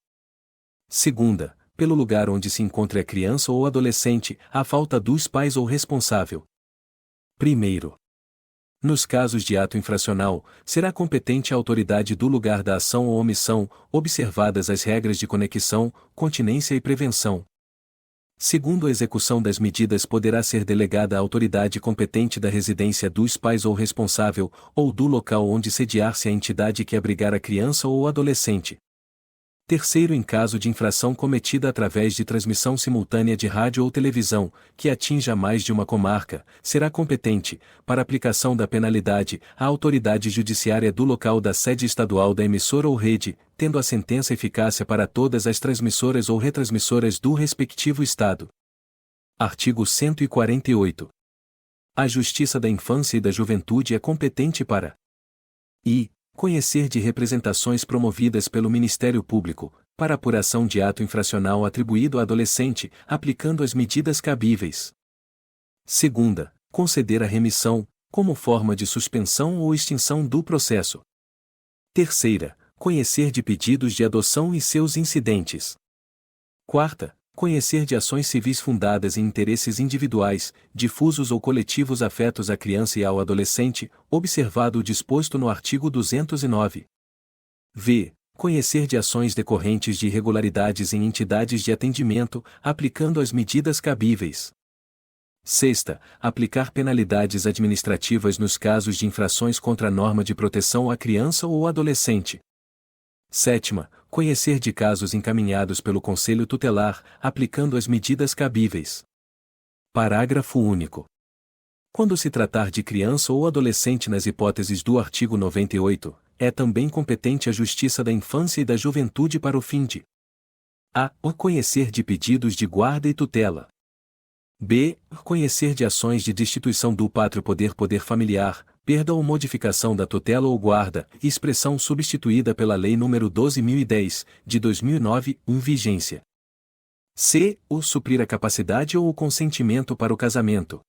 2. Pelo lugar onde se encontre a criança ou adolescente, à falta dos pais ou responsável. 1. Nos casos de ato infracional, será competente a autoridade do lugar da ação ou omissão, observadas as regras de conexão, continência e prevenção. Segundo, a execução das medidas poderá ser delegada à autoridade competente da residência dos pais ou responsável, ou do local onde sediar-se a entidade que abrigar a criança ou adolescente. 3. Em caso de infração cometida através de transmissão simultânea de rádio ou televisão, que atinja mais de uma comarca, será competente, para aplicação da penalidade, a autoridade judiciária do local da sede estadual da emissora ou rede, tendo a sentença eficácia para todas as transmissoras ou retransmissoras do respectivo estado. Artigo 148. A Justiça da Infância e da Juventude é competente para I. Conhecer de representações promovidas pelo Ministério Público, para apuração de ato infracional atribuído a adolescente, aplicando as medidas cabíveis. 2. Conceder a remissão, como forma de suspensão ou extinção do processo. 3. Conhecer de pedidos de adoção e seus incidentes. 4. Conhecer de ações civis fundadas em interesses individuais, difusos ou coletivos afetos à criança e ao adolescente, observado o disposto no artigo 209. V. Conhecer de ações decorrentes de irregularidades em entidades de atendimento, aplicando as medidas cabíveis. 6. Aplicar penalidades administrativas nos casos de infrações contra a norma de proteção à criança ou adolescente. 7. Conhecer de casos encaminhados pelo Conselho Tutelar, aplicando as medidas cabíveis. Parágrafo único. Quando se tratar de criança ou adolescente nas hipóteses do artigo 98, é também competente a Justiça da Infância e da Juventude para o fim de a. Conhecer de pedidos de guarda e tutela. b. Conhecer de ações de destituição do pátrio poder familiar, perda ou modificação da tutela ou guarda, expressão substituída pela Lei nº 12.010, de 2009, em vigência. c. Suprir a capacidade ou o consentimento para o casamento.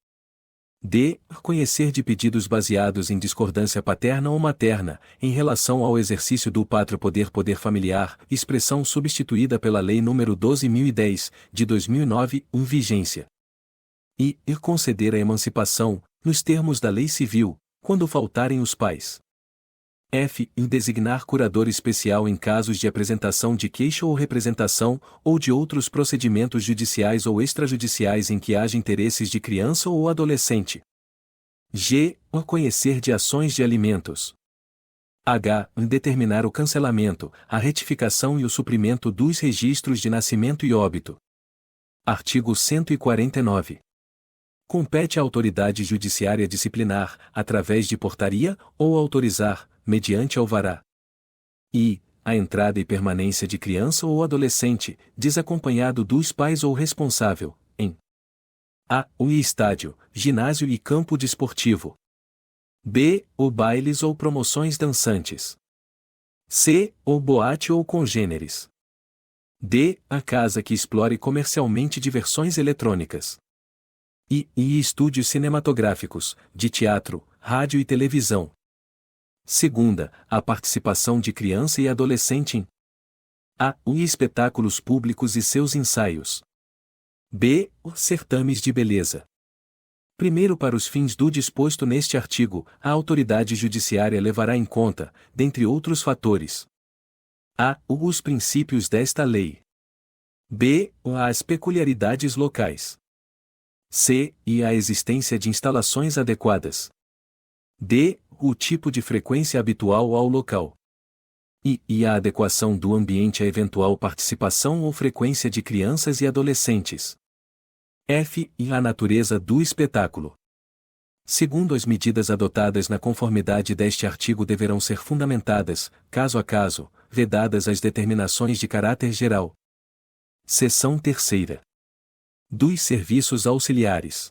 d. Conhecer de pedidos baseados em discordância paterna ou materna, em relação ao exercício do pátrio poder familiar, expressão substituída pela Lei nº 12.010, de 2009, em vigência. E conceder a emancipação, nos termos da Lei Civil, quando faltarem os pais. F. Designar curador especial em casos de apresentação de queixa ou representação, ou de outros procedimentos judiciais ou extrajudiciais em que haja interesses de criança ou adolescente. G. Conhecer de ações de alimentos. H. Determinar o cancelamento, a retificação e o suprimento dos registros de nascimento e óbito. Artigo 149. Compete à autoridade judiciária disciplinar, através de portaria, ou autorizar, mediante alvará. I. A entrada e permanência de criança ou adolescente, desacompanhado dos pais ou responsável, em a. O estádio, ginásio e campo desportivo. B. O bailes ou promoções dançantes. C. O boate ou congêneres. D. A casa que explore comercialmente diversões eletrônicas. E estúdios cinematográficos, de teatro, rádio e televisão. Segunda, a participação de criança e adolescente em A. Espetáculos públicos e seus ensaios. B. Certames de beleza. Primeiro, para os fins do disposto neste artigo, a autoridade judiciária levará em conta, dentre outros fatores: a. Os princípios desta lei. B. As peculiaridades locais. C. A existência de instalações adequadas. D. O tipo de frequência habitual ao local. E a adequação do ambiente à eventual participação ou frequência de crianças e adolescentes. F. A natureza do espetáculo. Segundo, as medidas adotadas na conformidade deste artigo deverão ser fundamentadas, caso a caso, vedadas as determinações de caráter geral. Seção 3ª. Dos serviços auxiliares.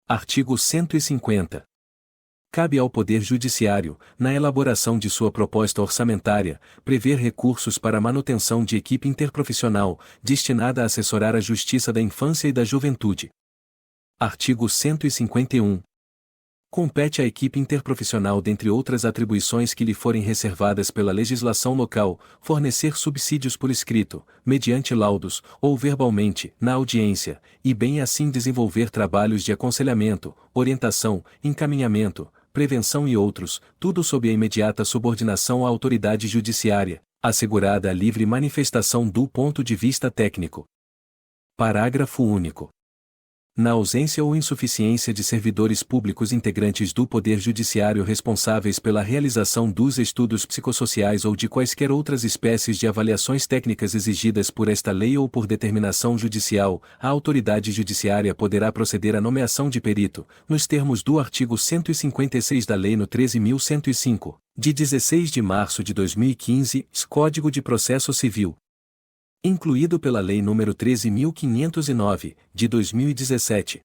Artigo 150. Cabe ao Poder Judiciário, na elaboração de sua proposta orçamentária, prever recursos para a manutenção de equipe interprofissional, destinada a assessorar a Justiça da Infância e da Juventude. Artigo 151. Compete à equipe interprofissional, dentre outras atribuições que lhe forem reservadas pela legislação local, fornecer subsídios por escrito, mediante laudos, ou verbalmente, na audiência, e bem assim desenvolver trabalhos de aconselhamento, orientação, encaminhamento, prevenção e outros, tudo sob a imediata subordinação à autoridade judiciária, assegurada a livre manifestação do ponto de vista técnico. Parágrafo único. Na ausência ou insuficiência de servidores públicos integrantes do Poder Judiciário responsáveis pela realização dos estudos psicossociais ou de quaisquer outras espécies de avaliações técnicas exigidas por esta lei ou por determinação judicial, a autoridade judiciária poderá proceder à nomeação de perito, nos termos do artigo 156 da Lei nº 13.105, de 16 de março de 2015, Código de Processo Civil, incluído pela Lei nº 13.509, de 2017.